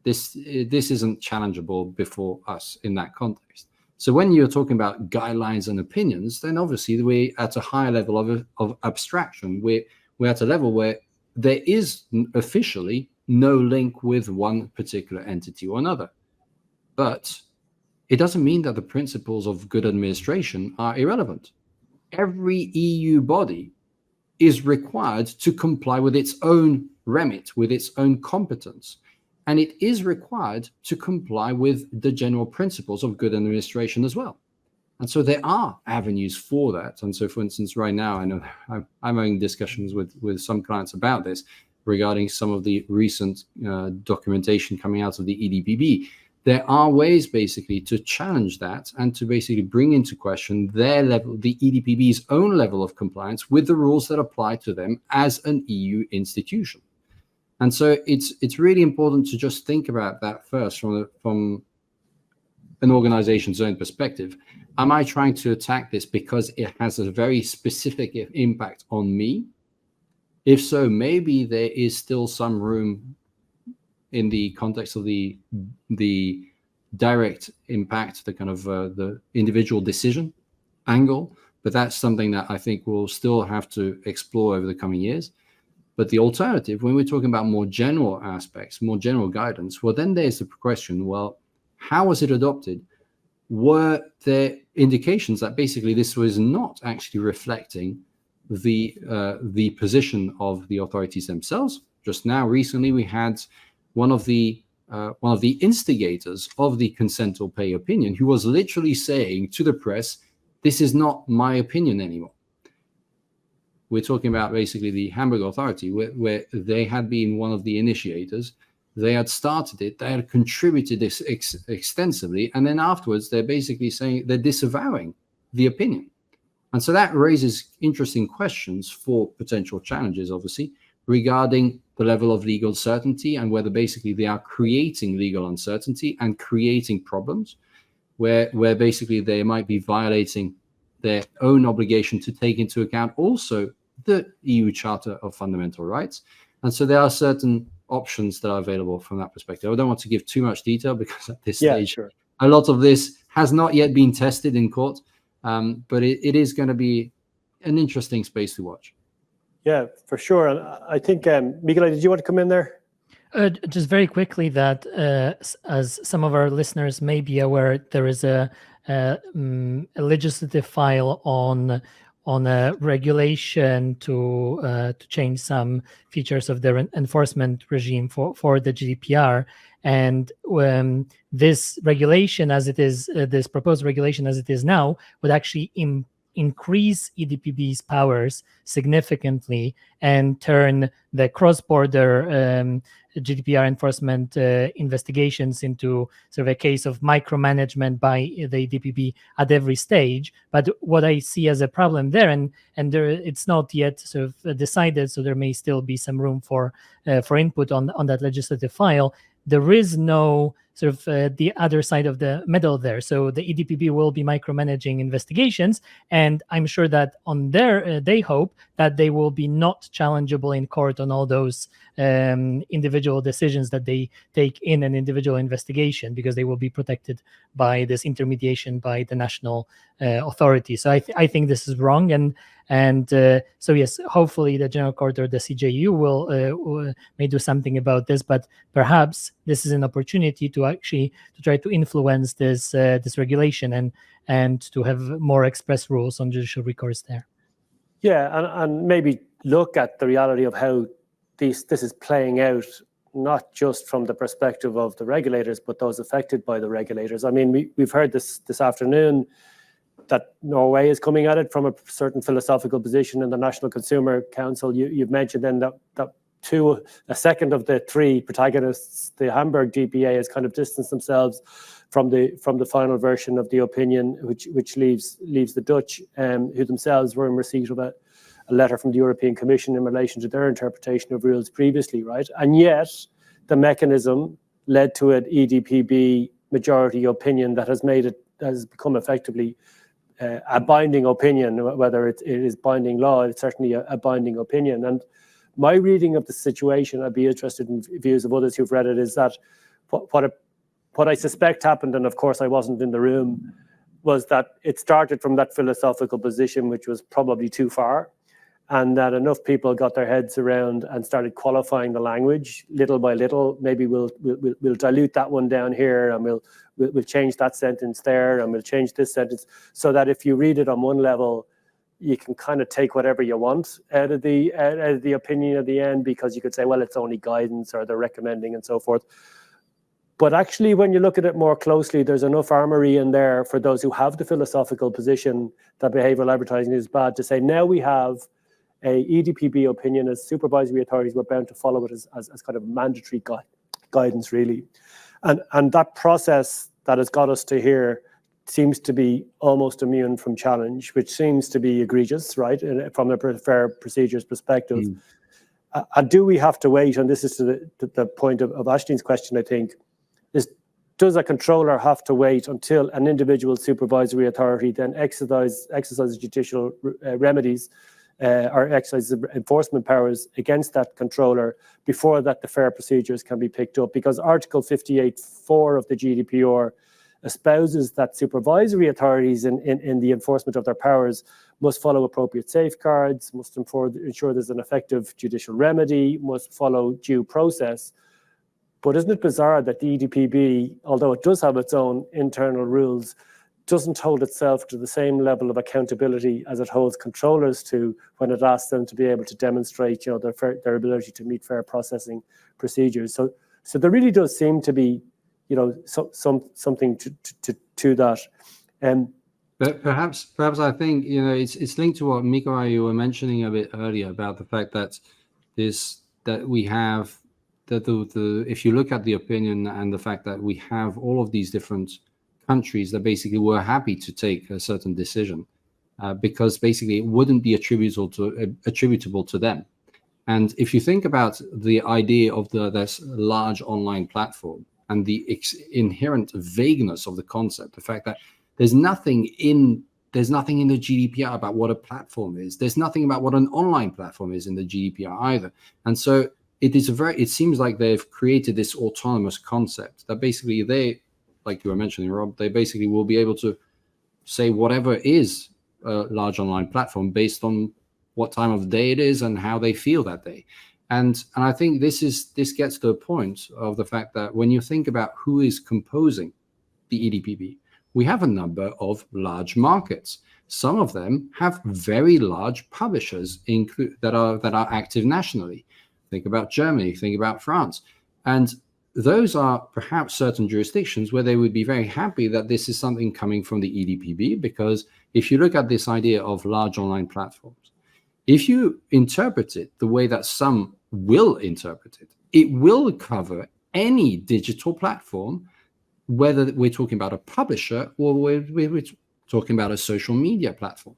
this isn't challengeable before us in that context. So when you're talking about guidelines and opinions, then obviously we're at a higher level of abstraction. We're at a level where there is officially no link with one particular entity or another. But it doesn't mean that the principles of good administration are irrelevant. Every EU body is required to comply with its own remit, with its own competence. And it is required to comply with the general principles of good administration as well. And so there are avenues for that. And so, for instance, right now, I know I'm having discussions with some clients about this regarding some of the recent documentation coming out of the EDPB. There are ways basically to challenge that and to basically bring into question their level, the EDPB's own level of compliance with the rules that apply to them as an EU institution. And so it's really important to just think about that first from an organization's own perspective. Am I trying to attack this because it has a very specific impact on me? If so, maybe there is still some room in the context of the direct impact, the kind of the individual decision angle. But that's something that I think we'll still have to explore over the coming years. But the alternative, when we're talking about more general aspects, more general guidance, well, then there's the question, well, how was it adopted? Were there indications that basically this was not actually reflecting the position of the authorities themselves? Just now, recently, we had one of the instigators of the consent or pay opinion who was literally saying to the press, this is not my opinion anymore. We're talking about basically the Hamburg authority, where they had been one of the initiators. They had started it, they had contributed this extensively, and then afterwards they're basically saying they're disavowing the opinion. And so that raises interesting questions for potential challenges, obviously, regarding the level of legal certainty and whether basically they are creating legal uncertainty and creating problems where basically they might be violating their own obligation to take into account also the EU Charter of Fundamental Rights. And so there are certain options that are available from that perspective. I don't want to give too much detail because at this stage, sure, a lot of this has not yet been tested in court, but it is going to be an interesting space to watch. Yeah, for sure. And I think, Mikolaj, did you want to come in there? Just very quickly that as some of our listeners may be aware, there is a legislative file on a regulation to change some features of the enforcement regime for the GDPR. And this regulation, as it is, this proposed regulation as it is now, would actually increase EDPB's powers significantly and turn the cross-border GDPR enforcement investigations into sort of a case of micromanagement by the EDPB at every stage. But what I see as a problem there, and there, it's not yet sort of decided, so there may still be some room for input on that legislative file. There is no the other side of the medal there. So the EDPB will be micromanaging investigations, and I'm sure that on they hope that they will be not challengeable in court on all those individual decisions that they take in an individual investigation, because they will be protected by this intermediation by the national authority. So I think this is wrong, and so yes, hopefully the General Court or the CJEU may do something about this, but perhaps this is an opportunity to try to influence this regulation and to have more express rules on judicial recourse there. Yeah, and maybe look at the reality of how this is playing out, not just from the perspective of the regulators, but those affected by the regulators. I mean, we've heard this afternoon that Norway is coming at it from a certain philosophical position in the National Consumer Council. You've mentioned then that a second of the three protagonists, the Hamburg DPA, has kind of distanced themselves from the final version of the opinion, which leaves the Dutch, who themselves were in receipt of a letter from the European Commission in relation to their interpretation of rules previously, right? And yet the mechanism led to an EDPB majority opinion that has become effectively a binding opinion. Whether it is binding law, it's certainly a binding opinion. And my reading of the situation, I'd be interested in views of others who've read it, is that what I suspect happened, and of course I wasn't in the room, was that it started from that philosophical position, which was probably too far, and that enough people got their heads around and started qualifying the language little by little. Maybe we'll dilute that one down here, and we'll change that sentence there, and we'll change this sentence, so that if you read it on one level, you can kind of take whatever you want out of the opinion at the end, because you could say, well, it's only guidance, or they're recommending, and so forth. But actually, when you look at it more closely, there's enough armory in there for those who have the philosophical position that behavioral advertising is bad, to say, now we have a EDPB opinion. As supervisory authorities, we're bound to follow it as kind of mandatory guidance, really. And that process that has got us to here seems to be almost immune from challenge, which seems to be egregious, right, from a fair procedures perspective. And do we have to wait? And this is to the point of Ashleen's question, I think, is, does a controller have to wait until an individual supervisory authority then exercises judicial remedies or exercises enforcement powers against that controller before that the fair procedures can be picked up? Because Article 58.4 of the GDPR espouses that supervisory authorities in the enforcement of their powers must follow appropriate safeguards, must ensure there's an effective judicial remedy, must follow due process. But isn't it bizarre that the EDPB, although it does have its own internal rules, doesn't hold itself to the same level of accountability as it holds controllers to when it asks them to be able to demonstrate, their ability to meet fair processing procedures? So there really does seem to be, something to that. But perhaps I think it's linked to what Mikolaj, you were mentioning a bit earlier about the fact that we have if you look at the opinion and the fact that we have all of these different countries that basically were happy to take a certain decision because basically it wouldn't be attributable to them. And if you think about the idea of this large online platform and the inherent vagueness of the concept, the fact that there's nothing in the GDPR about what a platform is. There's nothing about what an online platform is in the GDPR either. And so it seems like they've created this autonomous concept that basically they, like you were mentioning, Rob, they basically will be able to say whatever is a large online platform based on what time of day it is and how they feel that day. And I think this gets to the point of the fact that when you think about who is composing the EDPB, we have a number of large markets. Some of them have very large publishers that are active nationally. Think about Germany, think about France. And those are perhaps certain jurisdictions where they would be very happy that this is something coming from the EDPB, because if you look at this idea of large online platforms, if you interpret it the way that some will interpret it, it will cover any digital platform, whether we're talking about a publisher or we're talking about a social media platform.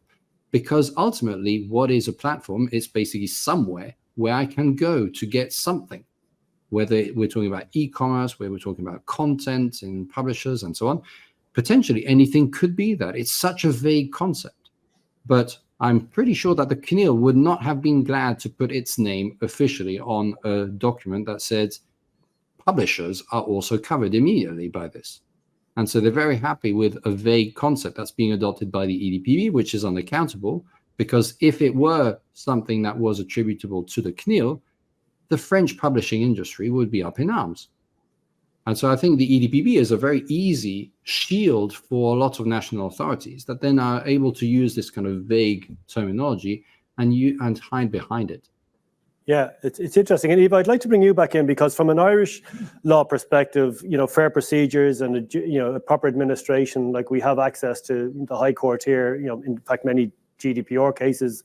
Because ultimately, what is a platform? It's basically somewhere where I can go to get something, whether we're talking about e-commerce, whether we're talking about content and publishers and so on. Potentially anything could be that. It's such a vague concept. But I'm pretty sure that the CNIL would not have been glad to put its name officially on a document that said publishers are also covered immediately by this. And so they're very happy with a vague concept that's being adopted by the EDPB, which is unaccountable, because if it were something that was attributable to the CNIL, the French publishing industry would be up in arms. And so I think the EDPB is a very easy shield for a lot of national authorities that then are able to use this kind of vague terminology and hide behind it. Yeah, it's interesting. And Eva, I'd like to bring you back in, because from an Irish law perspective, fair procedures and a proper administration, like we have access to the High Court here. In fact, many GDPR cases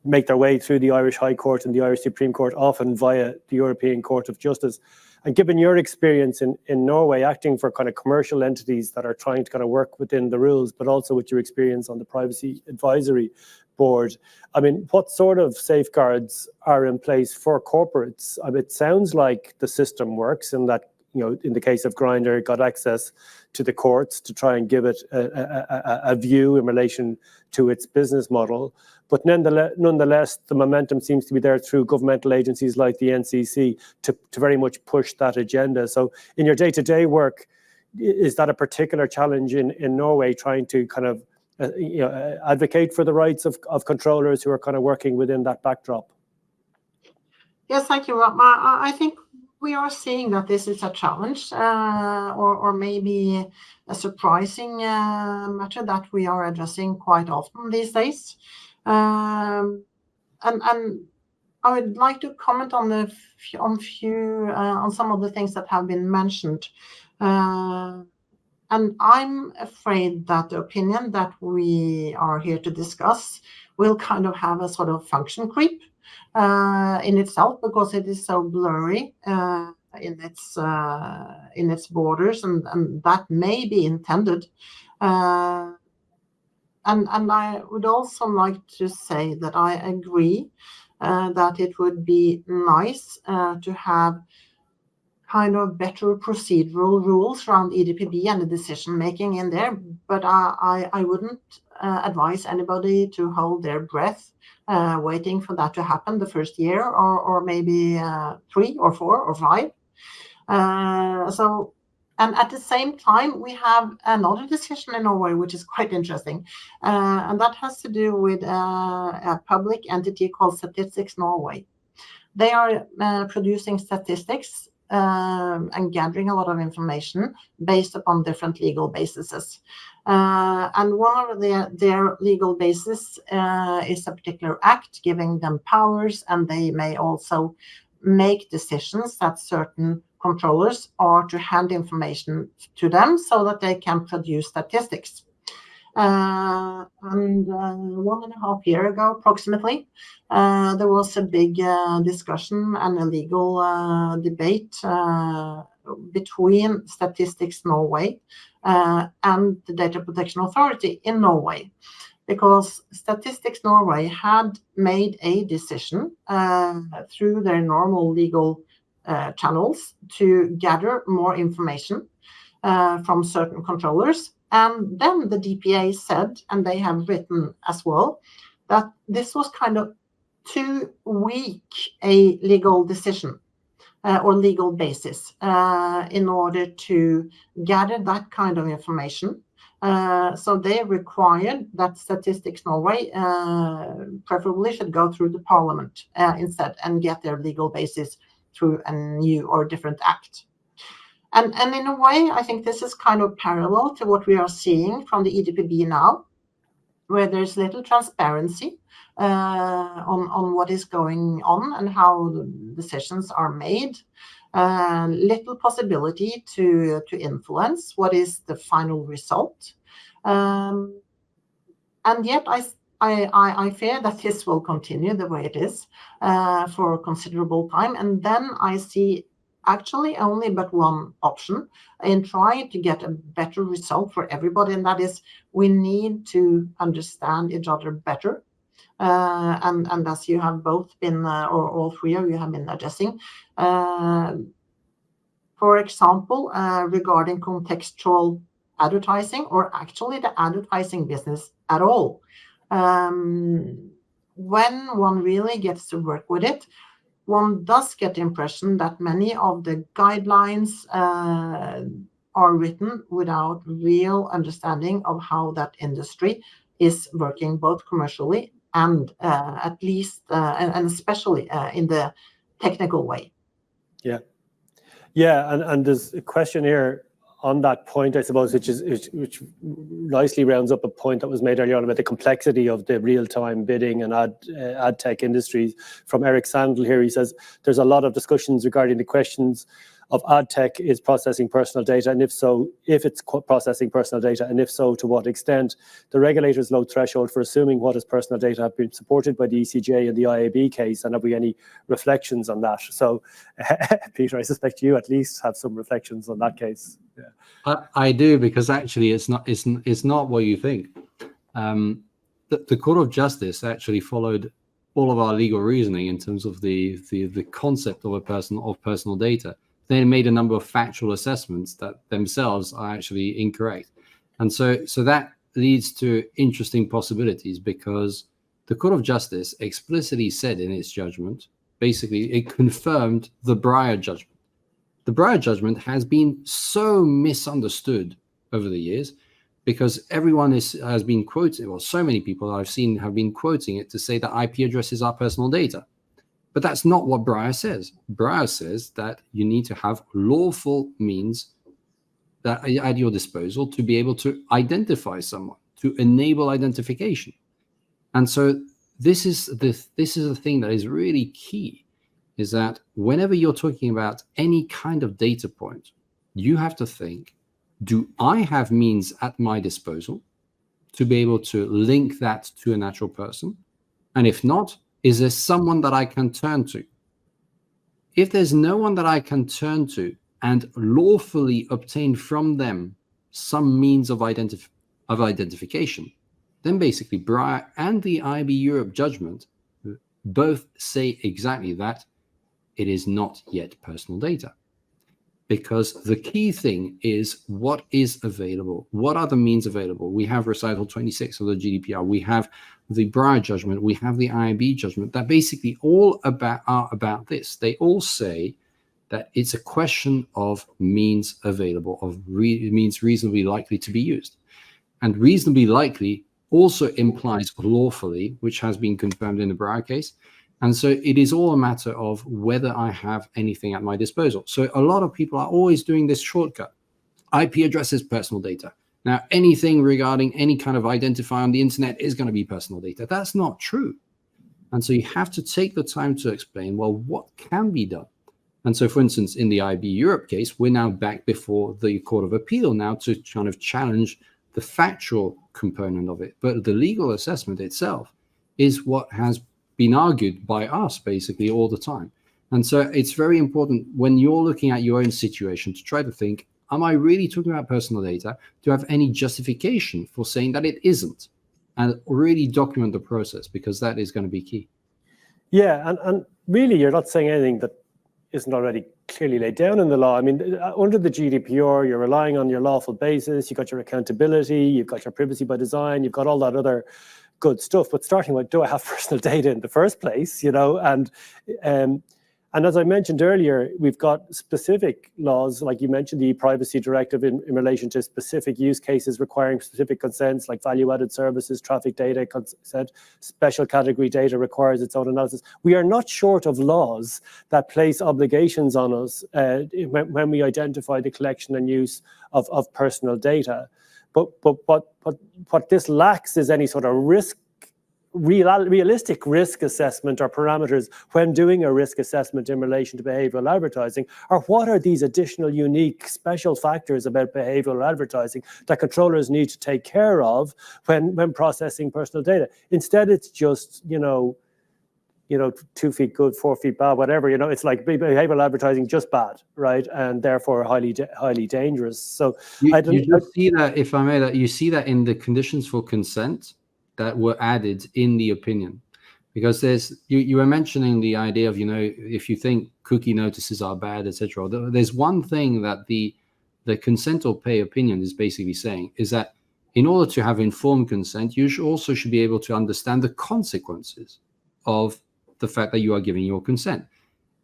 make their way through the Irish High Court and the Irish Supreme Court, often via the European Court of Justice. And given your experience in Norway, acting for kind of commercial entities that are trying to kind of work within the rules, but also with your experience on the Privacy Advisory Board, I mean, what sort of safeguards are in place for corporates? I mean, it sounds like the system works, and that, in the case of Grindr, it got access to the courts to try and give it a view in relation to its business model. But nonetheless, the momentum seems to be there through governmental agencies like the NCC to very much push that agenda. So in your day-to-day work, is that a particular challenge in Norway, trying to kind of advocate for the rights of controllers who are kind of working within that backdrop? Yes, thank you, Rob. I think we are seeing that this is a challenge, or maybe a surprising matter that we are addressing quite often these days. And I would like to comment on some of the things that have been mentioned. And I'm afraid that the opinion that we are here to discuss will kind of have a sort of function creep in itself, because it is so blurry in its borders, and that may be intended. And I would also like to say that I agree that it would be nice to have kind of better procedural rules around EDPB and the decision making in there, but I wouldn't advise anybody to hold their breath waiting for that to happen the first year, or maybe 3 or 4 or 5. And at the same time, we have another decision in Norway, which is quite interesting. And that has to do with a public entity called Statistics Norway. They are producing statistics and gathering a lot of information based upon different legal bases. And one of their legal bases is a particular act giving them powers, and they may also make decisions that certain controllers are to hand information to them so that they can produce statistics. And 1.5 years ago, approximately, there was a big discussion and a legal debate between Statistics Norway and the Data Protection Authority in Norway, because Statistics Norway had made a decision through their normal legal channels to gather more information from certain controllers. And then the DPA said, and they have written as well, that this was kind of too weak a legal decision or legal basis in order to gather that kind of information. So they required that Statistics Norway preferably should go through the parliament instead and get their legal basis through a new or different act. And in a way, I think this is kind of parallel to what we are seeing from the EDPB now, where there's little transparency on what is going on and how the decisions are made, little possibility to influence what is the final result. And yet I fear that this will continue the way it is for a considerable time. And then I see actually only but one option in trying to get a better result for everybody, and that is we need to understand each other better. And as you have both been, or all three of you have been addressing, For example, regarding contextual advertising, or actually the advertising business at all. When one really gets to work with it, one does get the impression that many of the guidelines are written without real understanding of how that industry is working, both commercially and at least, and especially in the technical way. Yeah. Yeah, and there's a question here on that point, I suppose, which nicely rounds up a point that was made earlier on about the complexity of the real-time bidding and ad tech industries. From Eric Sandel here, he says, there's a lot of discussions regarding the questions of ad tech is processing personal data, and if so, if it's processing personal data, and if so, to what extent. The regulator's low threshold for assuming what is personal data have been supported by the ECJ and the IAB case, and have we any reflections on that? So, Peter, I suspect you at least have some reflections on that case. Yeah. I do, because actually it's not what you think. The Court of Justice actually followed all of our legal reasoning in terms of the concept of personal data. They made a number of factual assessments that themselves are actually incorrect. And so that leads to interesting possibilities, because the Court of Justice explicitly said in its judgment, basically it confirmed the Breyer judgment. The Breyer judgment has been so misunderstood over the years, because everyone has been quoting, well, so many people I've seen have been quoting it to say that IP addresses are personal data. But that's not what Breyer says. Breyer says that you need to have lawful means that at your disposal to be able to identify someone, to enable identification. And so this is the thing that is really key, is that whenever you're talking about any kind of data point, you have to think, do I have means at my disposal to be able to link that to a natural person? And if not, is there someone that I can turn to? If there's no one that I can turn to and lawfully obtain from them some means of identification, then basically Breyer and the IAB Europe judgment both say exactly that. It is not yet personal data. Because the key thing is what is available. What are the means available? We have recital 26 of the GDPR. We have the Breyer judgment. We have the IAB judgment that basically all are about this. They all say that it's a question of means available, of means reasonably likely to be used. And reasonably likely also implies lawfully, which has been confirmed in the Breyer case. And so it is all a matter of whether I have anything at my disposal. So a lot of people are always doing this shortcut. IP address is personal data. Now, anything regarding any kind of identifier on the internet is going to be personal data. That's not true. And so you have to take the time to explain, well, what can be done? And so, for instance, in the IAB Europe case, we're now back before the Court of Appeal now to kind of challenge the factual component of it. But the legal assessment itself is what has been argued by us basically all the time. And so it's very important when you're looking at your own situation to try to think, am I really talking about personal data? Do I have any justification for saying that it isn't? And really document the process, because that is going to be key. Yeah, and really you're not saying anything that isn't already clearly laid down in the law. I mean, under the GDPR, you're relying on your lawful basis, you've got your accountability, you've got your privacy by design, you've got all that other good stuff, but starting with, do I have personal data in the first place, you know? And as I mentioned earlier, we've got specific laws, like you mentioned, the Privacy Directive in relation to specific use cases requiring specific consents, like value-added services, traffic data consent, special category data requires its own analysis. We are not short of laws that place obligations on us when we identify the collection and use of personal data. But what this lacks is any sort of realistic risk assessment or parameters when doing a risk assessment in relation to behavioral advertising, or what are these additional unique special factors about behavioral advertising that controllers need to take care of when processing personal data. Instead, it's just, you know, 2 feet good, 4 feet bad, whatever, it's like behavioral advertising just bad, right? And therefore highly dangerous. So you just see that, if I may, that you see that in the conditions for consent that were added in the opinion. because you were mentioning the idea of, if you think cookie notices are bad, etc. There's one thing that the consent or pay opinion is basically saying, is that in order to have informed consent, you also should be able to understand the consequences of the fact that you are giving your consent.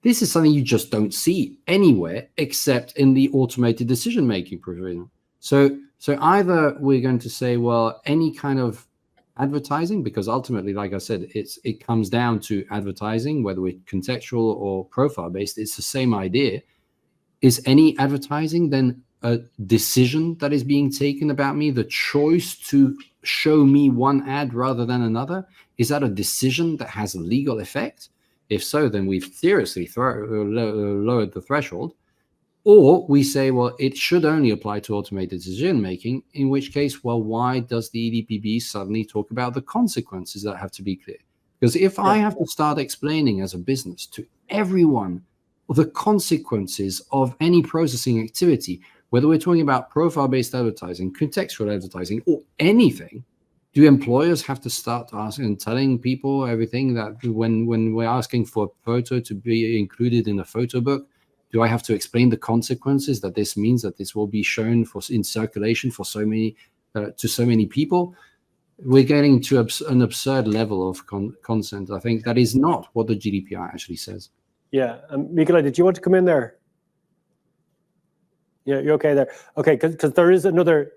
This is something you just don't see anywhere except in the automated decision-making provision. So either we're going to say, well, any kind of advertising, because ultimately, like I said, it comes down to advertising, whether it's contextual or profile-based, it's the same idea. Is any advertising then a decision that is being taken about me, the choice to show me one ad rather than another? Is that a decision that has a legal effect? If so, then we've seriously lowered the threshold. Or we say, well, it should only apply to automated decision-making, in which case, well, why does the EDPB suddenly talk about the consequences that have to be clear? Because if I have to start explaining as a business to everyone the consequences of any processing activity, whether we're talking about profile-based advertising, contextual advertising, or anything, do employers have to start asking and telling people everything that when we're asking for a photo to be included in a photo book, do I have to explain the consequences that this means, that this will be shown in circulation for so many to so many people? We're getting to an absurd level of consent. I think that is not what the GDPR actually says. Yeah, Mikolaj, did you want to come in there? Yeah, you're okay there. Okay, because there is another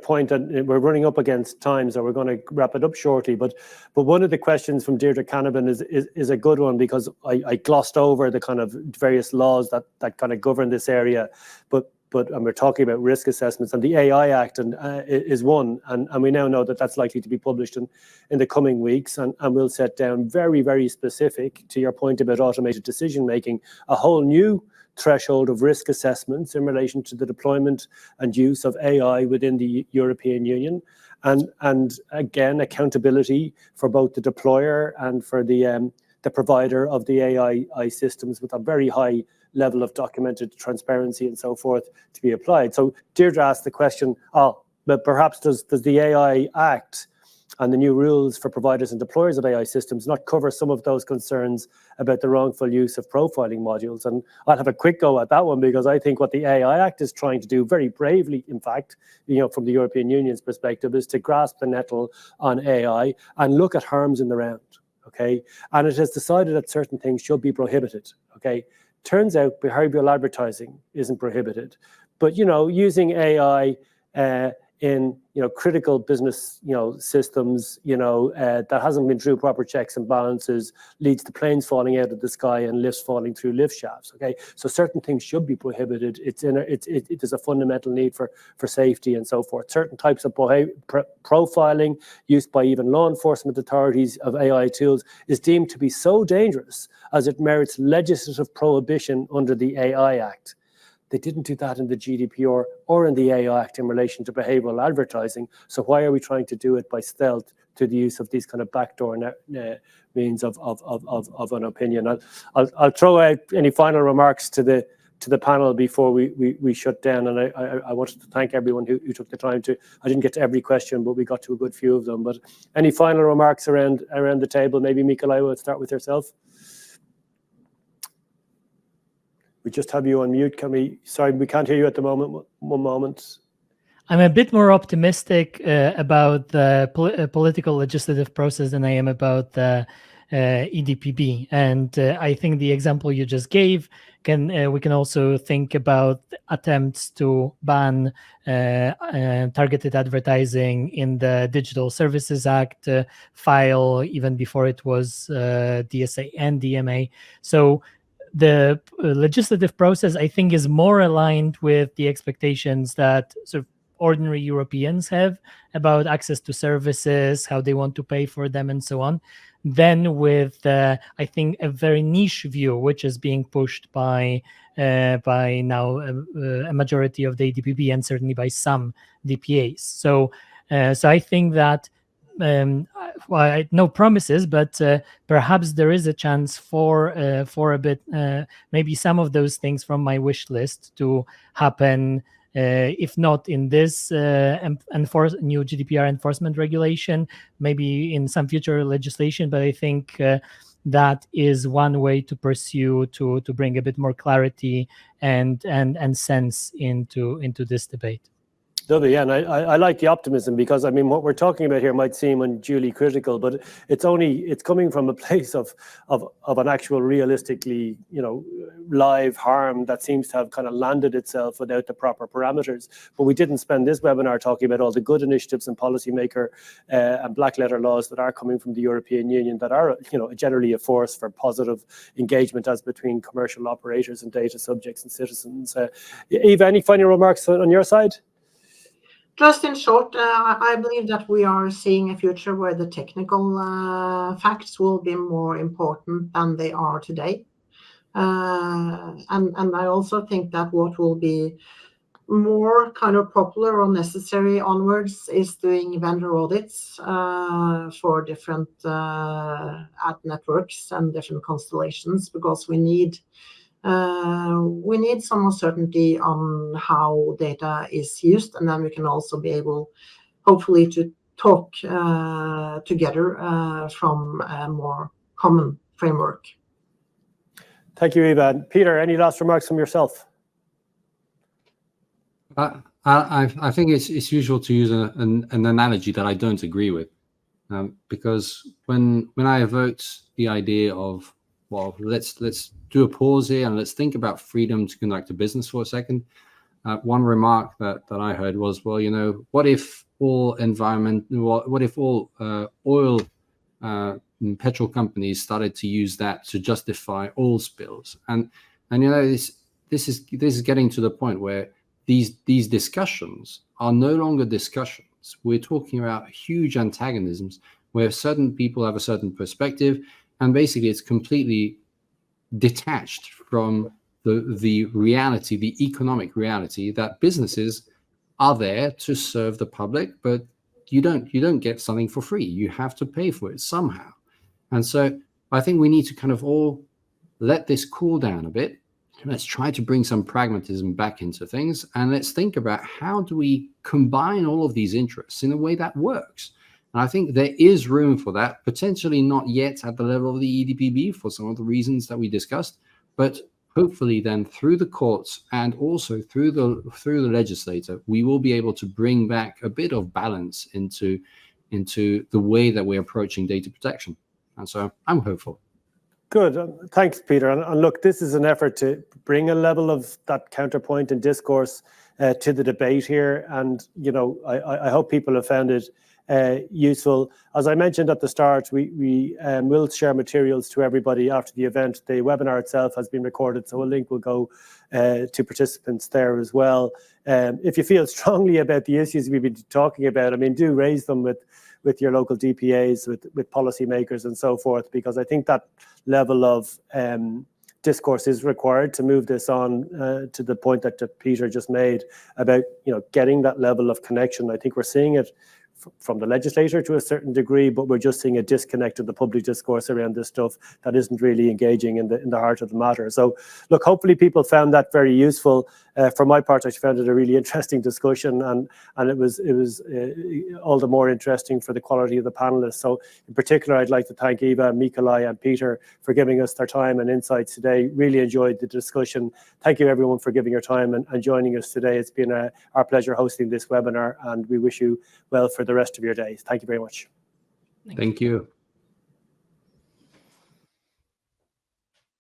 point, and we're running up against time, so we're going to wrap it up shortly. But one of the questions from Deirdre Canavan is a good one, because I glossed over the kind of various laws that kind of govern this area, but we're talking about risk assessments, and the AI Act is one, and we now know that that's likely to be published in the coming weeks, and we'll set down very, very specific, to your point about automated decision making, a whole new threshold of risk assessments in relation to the deployment and use of AI within the European Union, and again, accountability for both the deployer and for the provider of the AI systems, with a very high level of documented transparency and so forth to be applied. So Deirdre asked the question, but perhaps does the AI Act and the new rules for providers and deployers of AI systems not cover some of those concerns about the wrongful use of profiling modules? And I'll have a quick go at that one, because I think what the AI Act is trying to do, very bravely, in fact, from the European Union's perspective, is to grasp the nettle on AI and look at harms in the round, okay? And it has decided that certain things should be prohibited, okay? Turns out behavioral advertising isn't prohibited, but using AI in critical business systems that hasn't been through proper checks and balances leads to planes falling out of the sky and lifts falling through lift shafts. Okay, so certain things should be prohibited. It is a fundamental need for safety and so forth. Certain types of profiling used by even law enforcement authorities of AI tools is deemed to be so dangerous as it merits legislative prohibition under the AI Act. They didn't do that in the GDPR or in the AI Act in relation to behavioral advertising. So why are we trying to do it by stealth through the use of these kind of backdoor means of an opinion? I'll throw out any final remarks to the panel before we shut down. And I wanted to thank everyone who took the time to. I didn't get to every question, but we got to a good few of them. But any final remarks around the table? Maybe Mikolaj, we'll start with yourself. We just have you on mute. Sorry, we can't hear you at the moment. One moment. I'm a bit more optimistic about the political legislative process than I am about the EDPB. And I think the example you just gave, we can also think about attempts to ban targeted advertising in the Digital Services Act file, even before it was DSA and DMA. So the legislative process, I think, is more aligned with the expectations that sort of ordinary Europeans have about access to services, how they want to pay for them, and so on, than with, I think, a very niche view, which is being pushed by now a majority of the EDPB and certainly by some DPAs. So I think that no promises, but perhaps there is a chance for a bit, maybe some of those things from my wish list to happen if not in this new GDPR enforcement regulation, maybe in some future legislation. But I think that is one way to pursue to bring a bit more clarity and sense into this debate. Lovely, yeah, and I like the optimism, because I mean what we're talking about here might seem unduly critical, but it's coming from a place of an actual realistically, you know, live harm that seems to have kind of landed itself without the proper parameters. But we didn't spend this webinar talking about all the good initiatives and policymaker and black letter laws that are coming from the European Union that are, you know, generally a force for positive engagement as between commercial operators and data subjects and citizens. Eva, any final remarks on your side? Just in short, I believe that we are seeing a future where the technical facts will be more important than they are today. And I also think that what will be more kind of popular or necessary onwards is doing vendor audits for different ad networks and different constellations, because we need some uncertainty on how data is used, and then we can also be able, hopefully, to talk together from a more common framework. Thank you, Eva. And Peter, any last remarks from yourself? I think it's usual to use an analogy that I don't agree with, because when I evoked the idea of, well, let's do a pause here and let's think about freedom to conduct a business for a second. One remark that I heard was, well, you know, what if all oil petrol companies started to use that to justify oil spills? And you know, this is getting to the point where these discussions are no longer discussions. We're talking about huge antagonisms where certain people have a certain perspective, and basically it's completely detached from the reality, the economic reality, that businesses are there to serve the public, but you don't get something for free. You have to pay for it somehow. And so I think we need to kind of all let this cool down a bit. Let's try to bring some pragmatism back into things, and let's think about how do we combine all of these interests in a way that works. And I think there is room for that, potentially not yet at the level of the EDPB for some of the reasons that we discussed, but hopefully then through the courts and also through the legislator, we will be able to bring back a bit of balance into the way that we're approaching data protection. And so I'm hopeful. Good. Thanks, Peter. And look, this is an effort to bring a level of that counterpoint and discourse to the debate here. And, you know, I hope people have found it useful. As I mentioned at the start, we will share materials to everybody after the event. The webinar itself has been recorded, so a link will go to participants there as well. If you feel strongly about the issues we've been talking about, I mean, do raise them with your local DPAs, with policymakers and so forth, because I think that level of discourse is required to move this on to the point that Peter just made about, you know, getting that level of connection. I think we're seeing it from the legislator to a certain degree, but we're just seeing a disconnect of the public discourse around this stuff that isn't really engaging in the heart of the matter. So look, hopefully people found that very useful. For my part, I found it a really interesting discussion, and it was all the more interesting for the quality of the panelists. So in particular, I'd like to thank Eva, Mikolaj and Peter for giving us their time and insights today. Really enjoyed the discussion. Thank you everyone for giving your time and joining us today. It's been our pleasure hosting this webinar, and we wish you well for the rest of your day. Thank you very much. Thank you.